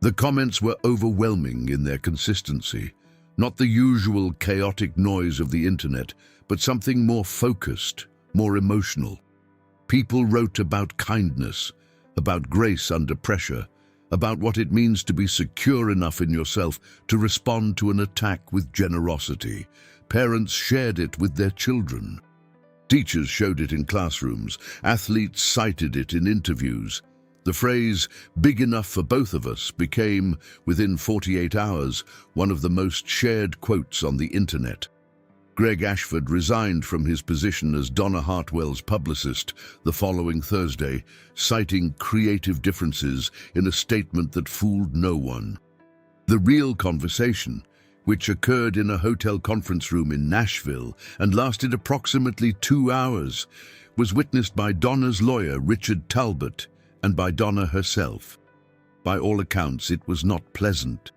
The comments were overwhelming in their consistency. Not the usual chaotic noise of the internet, but something more focused, more emotional. People wrote about kindness, about grace under pressure, about what it means to be secure enough in yourself to respond to an attack with generosity. Parents shared it with their children. Teachers showed it in classrooms. Athletes cited it in interviews. The phrase, big enough for both of us, became, within 48 hours, one of the most shared quotes on the internet. Greg Ashford resigned from his position as Donna Hartwell's publicist the following Thursday, citing creative differences in a statement that fooled no one. The real conversation, which occurred in a hotel conference room in Nashville and lasted approximately 2 hours, was witnessed by Donna's lawyer, Richard Talbot, and by Donna herself. By all accounts, it was not pleasant.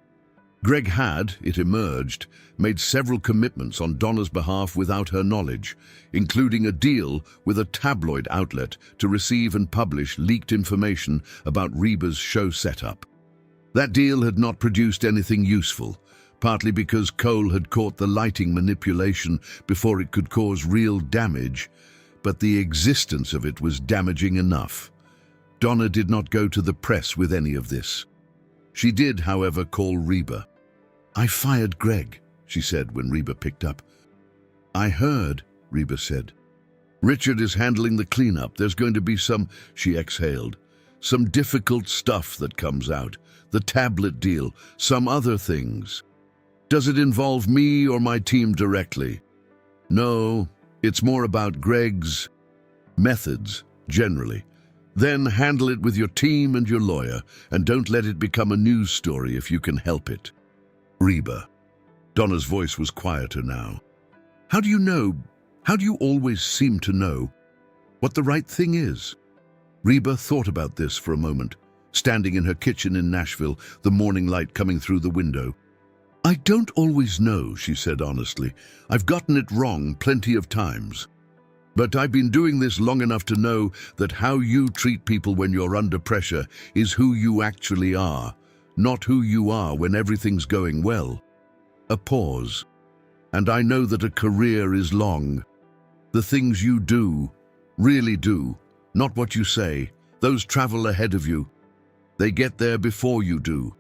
Greg had, it emerged, made several commitments on Donna's behalf without her knowledge, including a deal with a tabloid outlet to receive and publish leaked information about Reba's show setup. That deal had not produced anything useful, partly because Cole had caught the lighting manipulation before it could cause real damage, but the existence of it was damaging enough. Donna did not go to the press with any of this. She did, however, call Reba. I fired Greg, she said when Reba picked up. I heard, Reba said. Richard is handling the cleanup. There's going to be she exhaled, some difficult stuff that comes out, the tablet deal, some other things. Does it involve me or my team directly? No, it's more about Greg's methods, generally. Then handle it with your team and your lawyer, and don't let it become a news story if you can help it. Reba. Donna's voice was quieter now. How do you know, how do you always seem to know what the right thing is? Reba thought about this for a moment, standing in her kitchen in Nashville, the morning light coming through the window. I don't always know, she said honestly. I've gotten it wrong plenty of times. But I've been doing this long enough to know that how you treat people when you're under pressure is who you actually are, not who you are when everything's going well. A pause. And I know that a career is long. The things you do, really do, not what you say, those travel ahead of you. They get there before you do.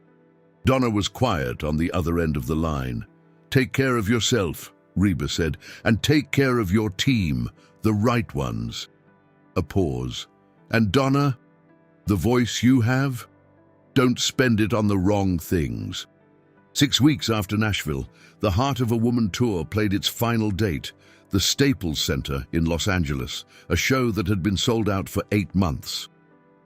Donna was quiet on the other end of the line. Take care of yourself, Reba said, and take care of your team, the right ones. A pause. And Donna, the voice you have? Don't spend it on the wrong things. 6 weeks after Nashville, the Heart of a Woman tour played its final date, the Staples Center in Los Angeles, a show that had been sold out for 8 months.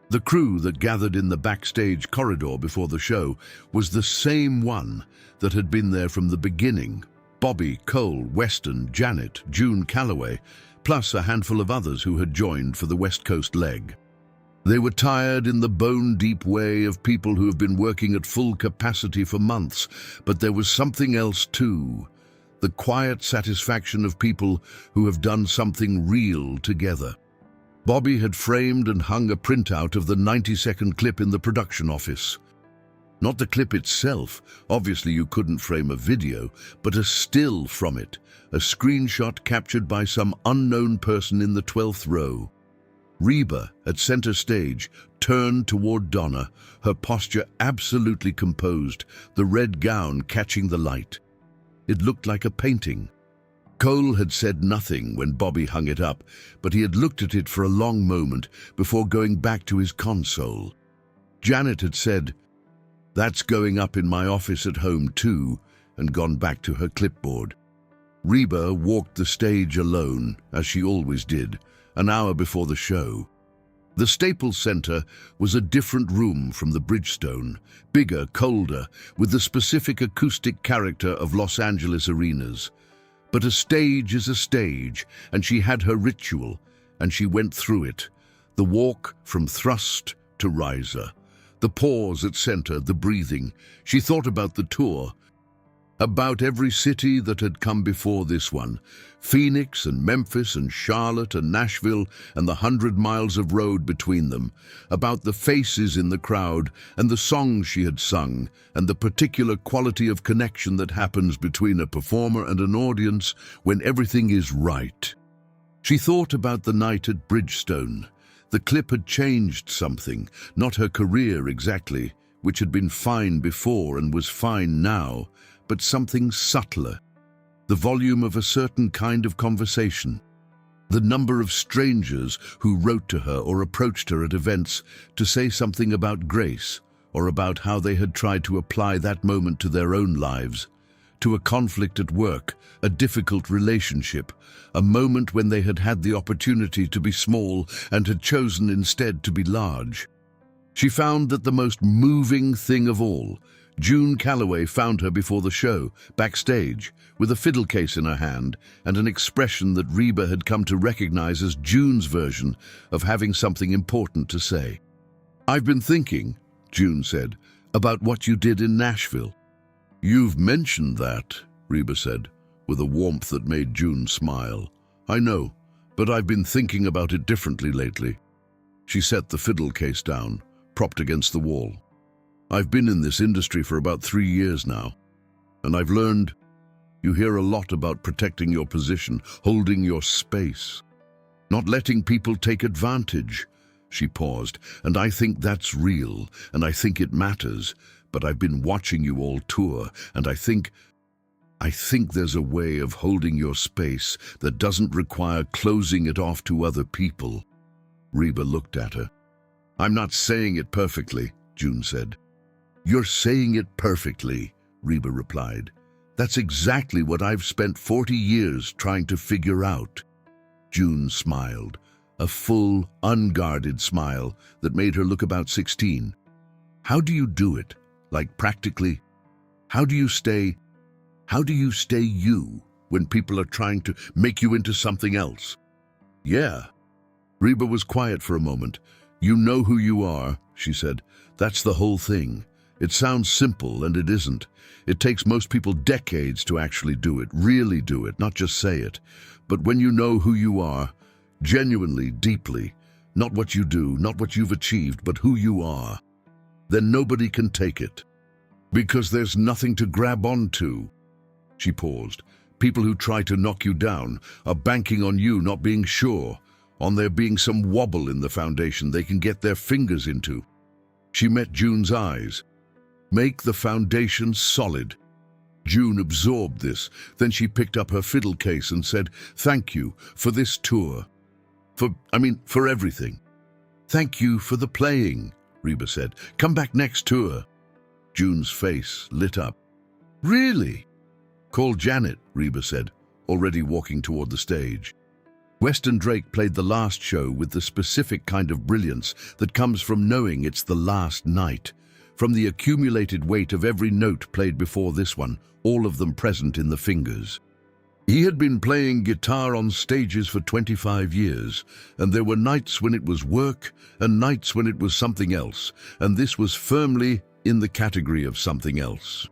The crew that gathered in the backstage corridor before the show was the same one that had been there from the beginning. Bobby, Cole, Weston, Janet, June Calloway, plus a handful of others who had joined for the West Coast leg. They were tired in the bone-deep way of people who have been working at full capacity for months, but there was something else too. The quiet satisfaction of people who have done something real together. Bobby had framed and hung a printout of the 90-second clip in the production office. Not the clip itself, obviously you couldn't frame a video, but a still from it, a screenshot captured by some unknown person in the 12th row. Reba, at center stage, turned toward Donna, her posture absolutely composed, the red gown catching the light. It looked like a painting. Cole had said nothing when Bobby hung it up, but he had looked at it for a long moment before going back to his console. Janet had said, "That's going up in my office at home too," and gone back to her clipboard. Reba walked the stage alone, as she always did, an hour before the show. The Staples Center was a different room from the Bridgestone, bigger, colder, with the specific acoustic character of Los Angeles arenas. But a stage is a stage, and she had her ritual, and she went through it. The walk from thrust to riser. The pause at center, the breathing. She thought about the tour, about every city that had come before this one. Phoenix and Memphis and Charlotte and Nashville and the 100 miles of road between them. About the faces in the crowd and the songs she had sung and the particular quality of connection that happens between a performer and an audience when everything is right. She thought about the night at Bridgestone. The clip had changed something, not her career exactly, which had been fine before and was fine now, but something subtler. The volume of a certain kind of conversation. The number of strangers who wrote to her or approached her at events to say something about grace or about how they had tried to apply that moment to their own lives, to a conflict at work, a difficult relationship, a moment when they had had the opportunity to be small and had chosen instead to be large. She found that the most moving thing of all, June Calloway found her before the show, backstage, with a fiddle case in her hand and an expression that Reba had come to recognize as June's version of having something important to say. "I've been thinking," June said, "about what you did in Nashville." "You've mentioned that," Reba said, with a warmth that made June smile. "I know, but I've been thinking about it differently lately." She set the fiddle case down, propped against the wall. "I've been in this industry for about 3 years now, and I've learned you hear a lot about protecting your position, holding your space, not letting people take advantage." She paused, "And I think that's real, and I think it matters, but I've been watching you all tour, and I think there's a way of holding your space that doesn't require closing it off to other people." Reba looked at her. "I'm not saying it perfectly," June said. "You're saying it perfectly," Reba replied. "That's exactly what I've spent 40 years trying to figure out." June smiled, a full, unguarded smile that made her look about 16. "How do you do it? Like practically? How do you stay you when people are trying to make you into something else?" "Yeah." Reba was quiet for a moment. "You know who you are," she said. "That's the whole thing. It sounds simple, and it isn't. It takes most people decades to actually do it, really do it, not just say it. But when you know who you are, genuinely, deeply, not what you do, not what you've achieved, but who you are, then nobody can take it. Because there's nothing to grab onto." She paused. "People who try to knock you down are banking on you not being sure, on there being some wobble in the foundation they can get their fingers into." She met June's eyes. "Make the foundation solid." June absorbed this. Then she picked up her fiddle case and said, "Thank you for this tour. For everything." "Thank you for the playing," Reba said. "Come back next tour." June's face lit up. "Really?" "Call Janet," Reba said, already walking toward the stage. Weston Drake played the last show with the specific kind of brilliance that comes from knowing it's the last night, from the accumulated weight of every note played before this one, all of them present in the fingers. He had been playing guitar on stages for 25 years, and there were nights when it was work and nights when it was something else, and this was firmly in the category of something else.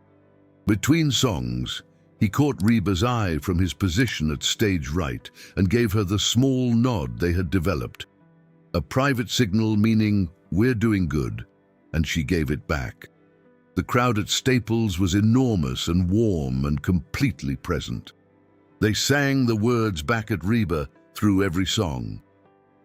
Between songs, he caught Reba's eye from his position at stage right and gave her the small nod they had developed. A private signal meaning, "We're doing good," and she gave it back. The crowd at Staples was enormous and warm and completely present. They sang the words back at Reba through every song.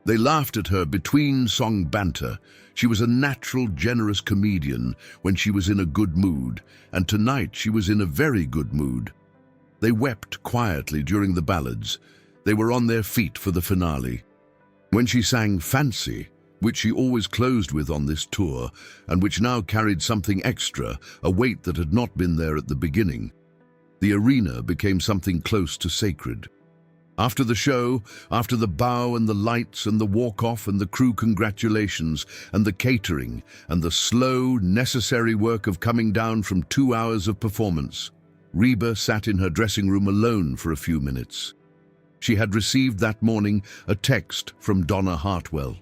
They laughed at her between-song banter. She was a natural, generous comedian when she was in a good mood, and tonight she was in a very good mood. They wept quietly during the ballads. They were on their feet for the finale. When she sang Fancy, which she always closed with on this tour, and which now carried something extra, a weight that had not been there at the beginning, the arena became something close to sacred. After the show, after the bow and the lights and the walk-off and the crew congratulations and the catering and the slow, necessary work of coming down from 2 hours of performance, Reba sat in her dressing room alone for a few minutes. She had received that morning a text from Donna Hartwell.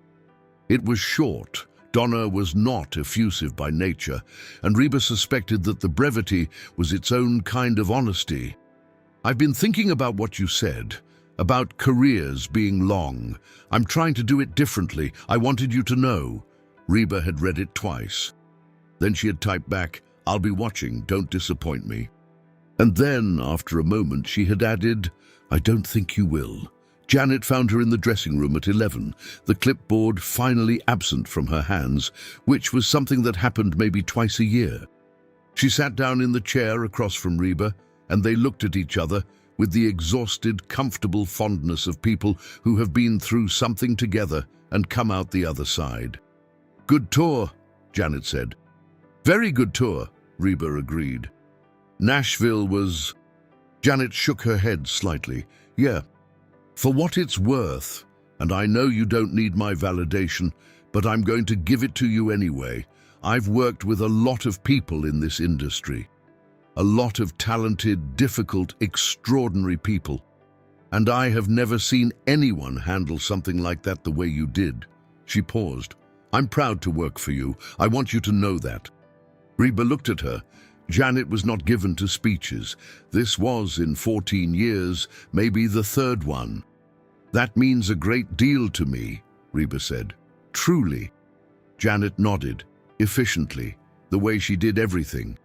It was short. Donna was not effusive by nature, and Reba suspected that the brevity was its own kind of honesty. "I've been thinking about what you said, about careers being long. I'm trying to do it differently. I wanted you to know." Reba had read it twice. Then she had typed back, "I'll be watching, don't disappoint me." And then, after a moment, she had added, "I don't think you will." Janet found her in the dressing room at 11, the clipboard finally absent from her hands, which was something that happened maybe twice a year. She sat down in the chair across from Reba, and they looked at each other with the exhausted, comfortable fondness of people who have been through something together and come out the other side. "Good tour," Janet said. "Very good tour," Reba agreed. "Nashville was..." Janet shook her head slightly. "Yeah. For what it's worth, and I know you don't need my validation, but I'm going to give it to you anyway. I've worked with a lot of people in this industry. A lot of talented, difficult, extraordinary people. And I have never seen anyone handle something like that the way you did." She paused. "I'm proud to work for you. I want you to know that." Reba looked at her. Janet was not given to speeches. This was, in 14 years, maybe the third one. "That means a great deal to me," Reba said. "Truly." Janet nodded, efficiently, the way she did everything.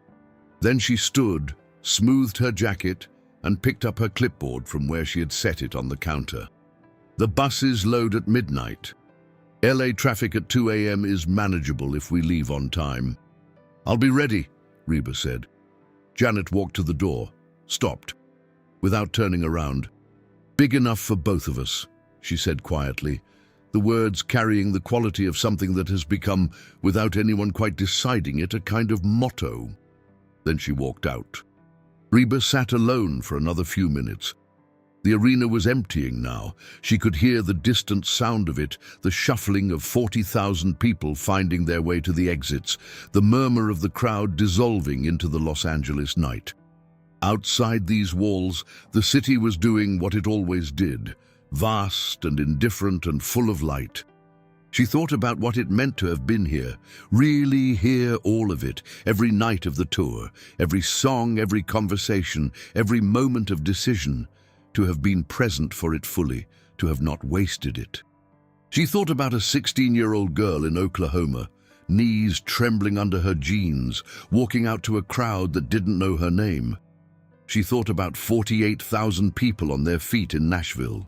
Then she stood, smoothed her jacket, and picked up her clipboard from where she had set it on the counter. "The buses load at midnight. LA traffic at 2 a.m. is manageable if we leave on time." "I'll be ready," Reba said. Janet walked to the door, stopped, without turning around. "Big enough for both of us," she said quietly, the words carrying the quality of something that has become, without anyone quite deciding it, a kind of motto. Then she walked out. Reba sat alone for another few minutes. The arena was emptying now. She could hear the distant sound of it, the shuffling of 40,000 people finding their way to the exits, the murmur of the crowd dissolving into the Los Angeles night. Outside these walls, the city was doing what it always did, vast and indifferent and full of light. She thought about what it meant to have been here, really hear all of it, every night of the tour, every song, every conversation, every moment of decision, to have been present for it fully, to have not wasted it. She thought about a 16-year-old girl in Oklahoma, knees trembling under her jeans, walking out to a crowd that didn't know her name. She thought about 48,000 people on their feet in Nashville.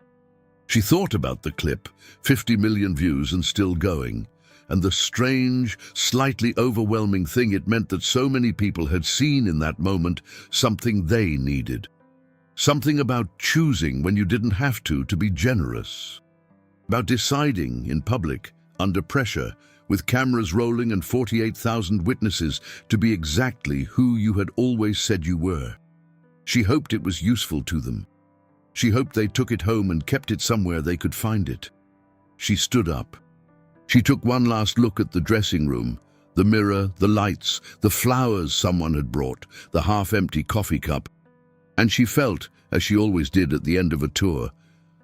She thought about the clip, 50 million views and still going, and the strange, slightly overwhelming thing it meant that so many people had seen in that moment something they needed. Something about choosing when you didn't have to be generous. About deciding in public, under pressure, with cameras rolling and 48,000 witnesses, to be exactly who you had always said you were. She hoped it was useful to them. She hoped they took it home and kept it somewhere they could find it. She stood up. She took one last look at the dressing room, the mirror, the lights, the flowers someone had brought, the half-empty coffee cup, and she felt, as she always did at the end of a tour,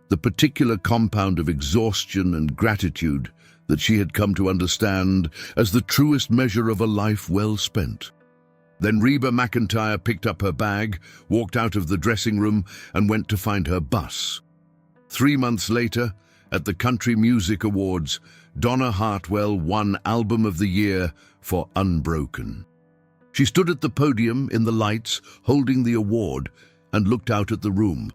the particular compound of exhaustion and gratitude that she had come to understand as the truest measure of a life well spent. Then REBA MCENTIRE picked up her bag, walked out of the dressing room, and went to find her bus. 3 months later, at the Country Music Awards, Donna Hartwell won Album of the Year for Unbroken. She stood at the podium in the lights, holding the award, and looked out at the room.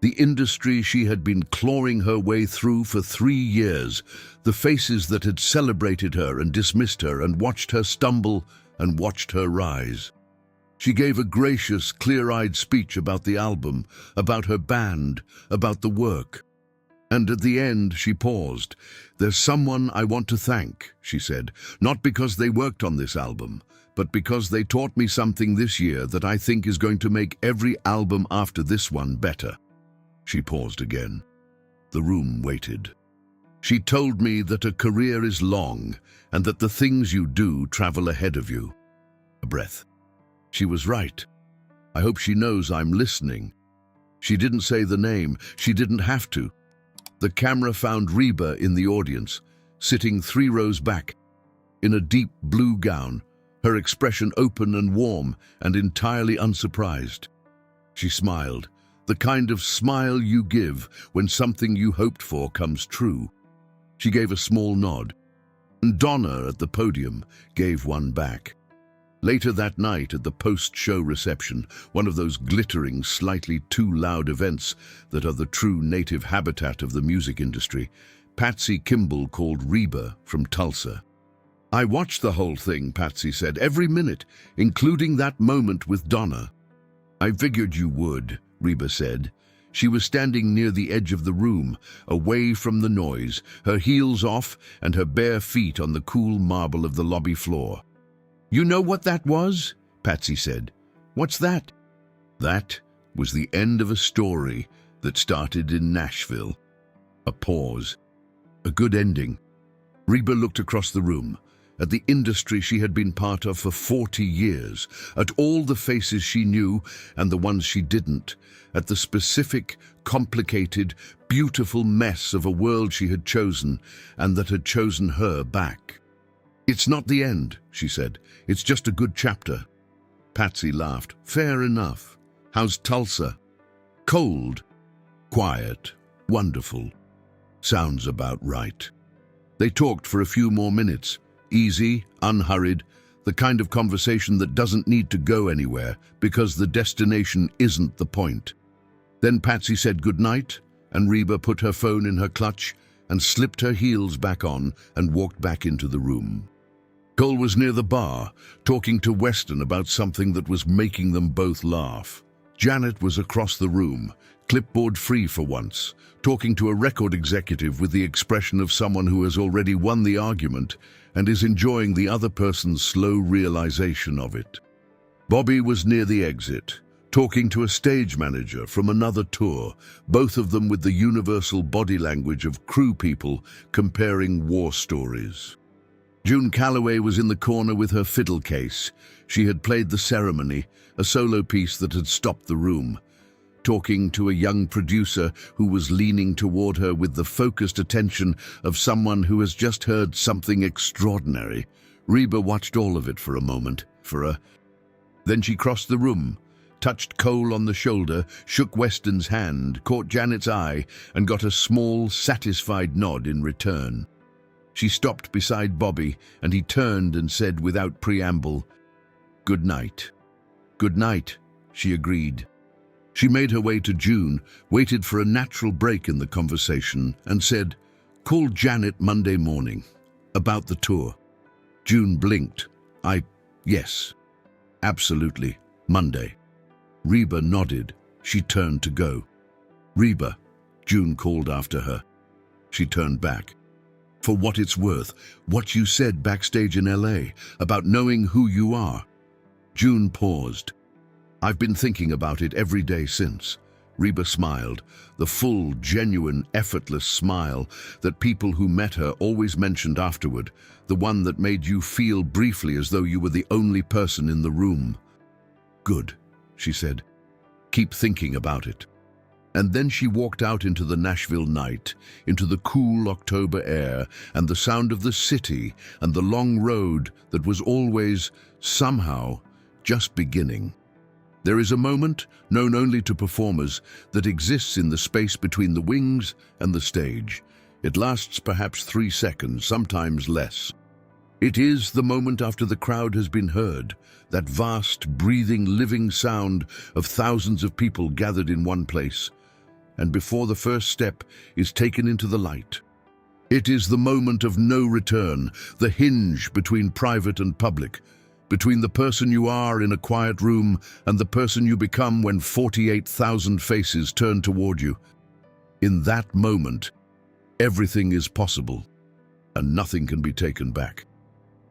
The industry she had been clawing her way through for 3 years, the faces that had celebrated her and dismissed her and watched her stumble and watched her rise. She gave a gracious, clear-eyed speech about the album, about her band, about the work. And at the end, she paused. "There's someone I want to thank," she said, "not because they worked on this album, but because they taught me something this year that I think is going to make every album after this one better." She paused again. The room waited. "She told me that a career is long and that the things you do travel ahead of you." A breath. She was right. I hope she knows I'm listening. She didn't say the name. She didn't have to. The camera found REBA in the audience, sitting 3 rows back, in a deep blue gown, her expression open and warm and entirely unsurprised. She smiled, the kind of smile you give when something you hoped for comes true. She gave a small nod, and Donna at the podium gave one back. Later that night at the post-show reception, one of those glittering, slightly too loud events that are the true native habitat of the music industry, Patsy Kimball called REBA from Tulsa. "I watched the whole thing," Patsy said, "every minute, including that moment with Donna." "I figured you would," REBA said. She was standing near the edge of the room, away from the noise, her heels off and her bare feet on the cool marble of the lobby floor. "You know what that was?" Patsy said. "What's that?" "That was the end of a story that started in Nashville." A pause. A good ending. REBA looked across the room, at the industry she had been part of for 40 years, at all the faces she knew and the ones she didn't, at the specific, complicated, beautiful mess of a world she had chosen and that had chosen her back. "It's not the end," she said. "It's just a good chapter." Patsy laughed. "Fair enough. How's Tulsa?" "Cold. Quiet. Wonderful. Sounds about right." They talked for a few more minutes. Easy, unhurried, the kind of conversation that doesn't need to go anywhere because the destination isn't the point. Then Patsy said goodnight, and REBA put her phone in her clutch and slipped her heels back on and walked back into the room. Cole was near the bar, talking to Weston about something that was making them both laugh. Janet was across the room, clipboard free for once, talking to a record executive with the expression of someone who has already won the argument and is enjoying the other person's slow realization of it. Bobby was near the exit, talking to a stage manager from another tour, both of them with the universal body language of crew people comparing war stories. June Calloway was in the corner with her fiddle case. She had played The Ceremony, a solo piece that had stopped the room, talking to a young producer who was leaning toward her with the focused attention of someone who has just heard something extraordinary. REBA watched all of it for a moment, Then she crossed the room, touched Cole on the shoulder, shook Weston's hand, caught Janet's eye, and got a small, satisfied nod in return. She stopped beside Bobby, and he turned and said without preamble, "Good night." "Good night," she agreed. She made her way to June, waited for a natural break in the conversation, and said, "Call Janet Monday morning, about the tour." June blinked. Yes, absolutely, Monday." REBA nodded. She turned to go. "REBA," June called after her. She turned back. "For what it's worth, what you said backstage in LA about knowing who you are." June paused. "I've been thinking about it every day since." Reba smiled, the full, genuine, effortless smile that people who met her always mentioned afterward, the one that made you feel briefly as though you were the only person in the room. "Good," she said. "Keep thinking about it." And then she walked out into the Nashville night, into the cool October air and the sound of the city and the long road that was always, somehow, just beginning. There is a moment, known only to performers, that exists in the space between the wings and the stage. It lasts perhaps 3 seconds, sometimes less. It is the moment after the crowd has been heard, that vast, breathing, living sound of thousands of people gathered in one place, and before the first step is taken into the light. It is the moment of no return, the hinge between private and public, between the person you are in a quiet room and the person you become when 48,000 faces turn toward you. In that moment, everything is possible, and nothing can be taken back.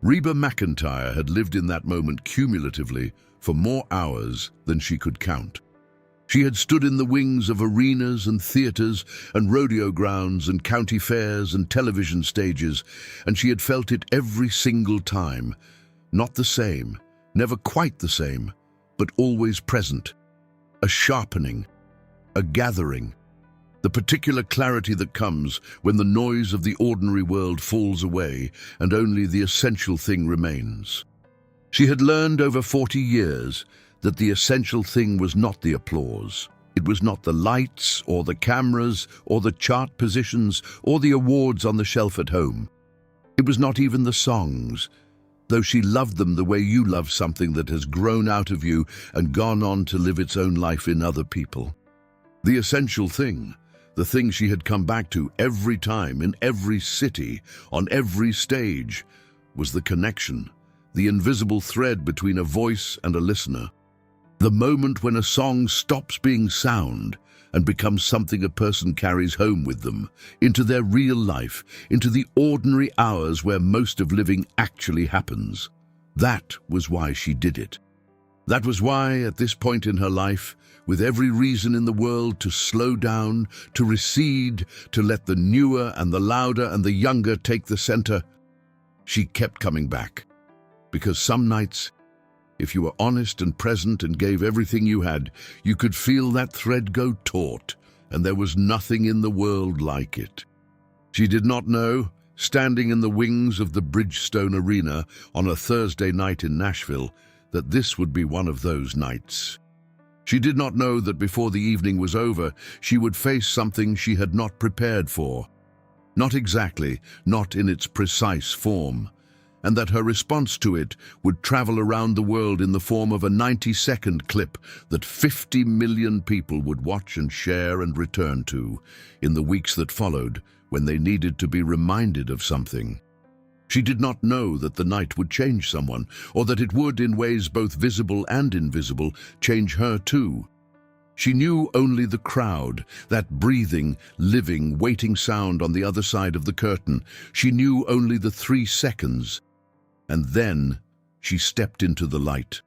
Reba McEntire had lived in that moment cumulatively for more hours than she could count. She had stood in the wings of arenas and theaters and rodeo grounds and county fairs and television stages, and she had felt it every single time. Not the same, never quite the same, but always present. A sharpening, a gathering, the particular clarity that comes when the noise of the ordinary world falls away and only the essential thing remains. She had learned over 40 years that the essential thing was not the applause. It was not the lights or the cameras or the chart positions or the awards on the shelf at home. It was not even the songs, though she loved them the way you love something that has grown out of you and gone on to live its own life in other people. The essential thing, the thing she had come back to every time, in every city, on every stage, was the connection, the invisible thread between a voice and a listener. The moment when a song stops being sound and becomes something a person carries home with them, into their real life, into the ordinary hours where most of living actually happens. That was why she did it. That was why, at this point in her life, with every reason in the world to slow down, to recede, to let the newer and the louder and the younger take the center, she kept coming back. Because some nights, if you were honest and present and gave everything you had, you could feel that thread go taut, and there was nothing in the world like it. She did not know, standing in the wings of the Bridgestone Arena on a Thursday night in Nashville, that this would be one of those nights. She did not know that before the evening was over, she would face something she had not prepared for. Not exactly, not in its precise form, and that her response to it would travel around the world in the form of a 90-second clip that 50 million people would watch and share and return to in the weeks that followed, when they needed to be reminded of something. She did not know that the night would change someone, or that it would, in ways both visible and invisible, change her too. She knew only the crowd, that breathing, living, waiting sound on the other side of the curtain. She knew only the 3 seconds. And then she stepped into the light.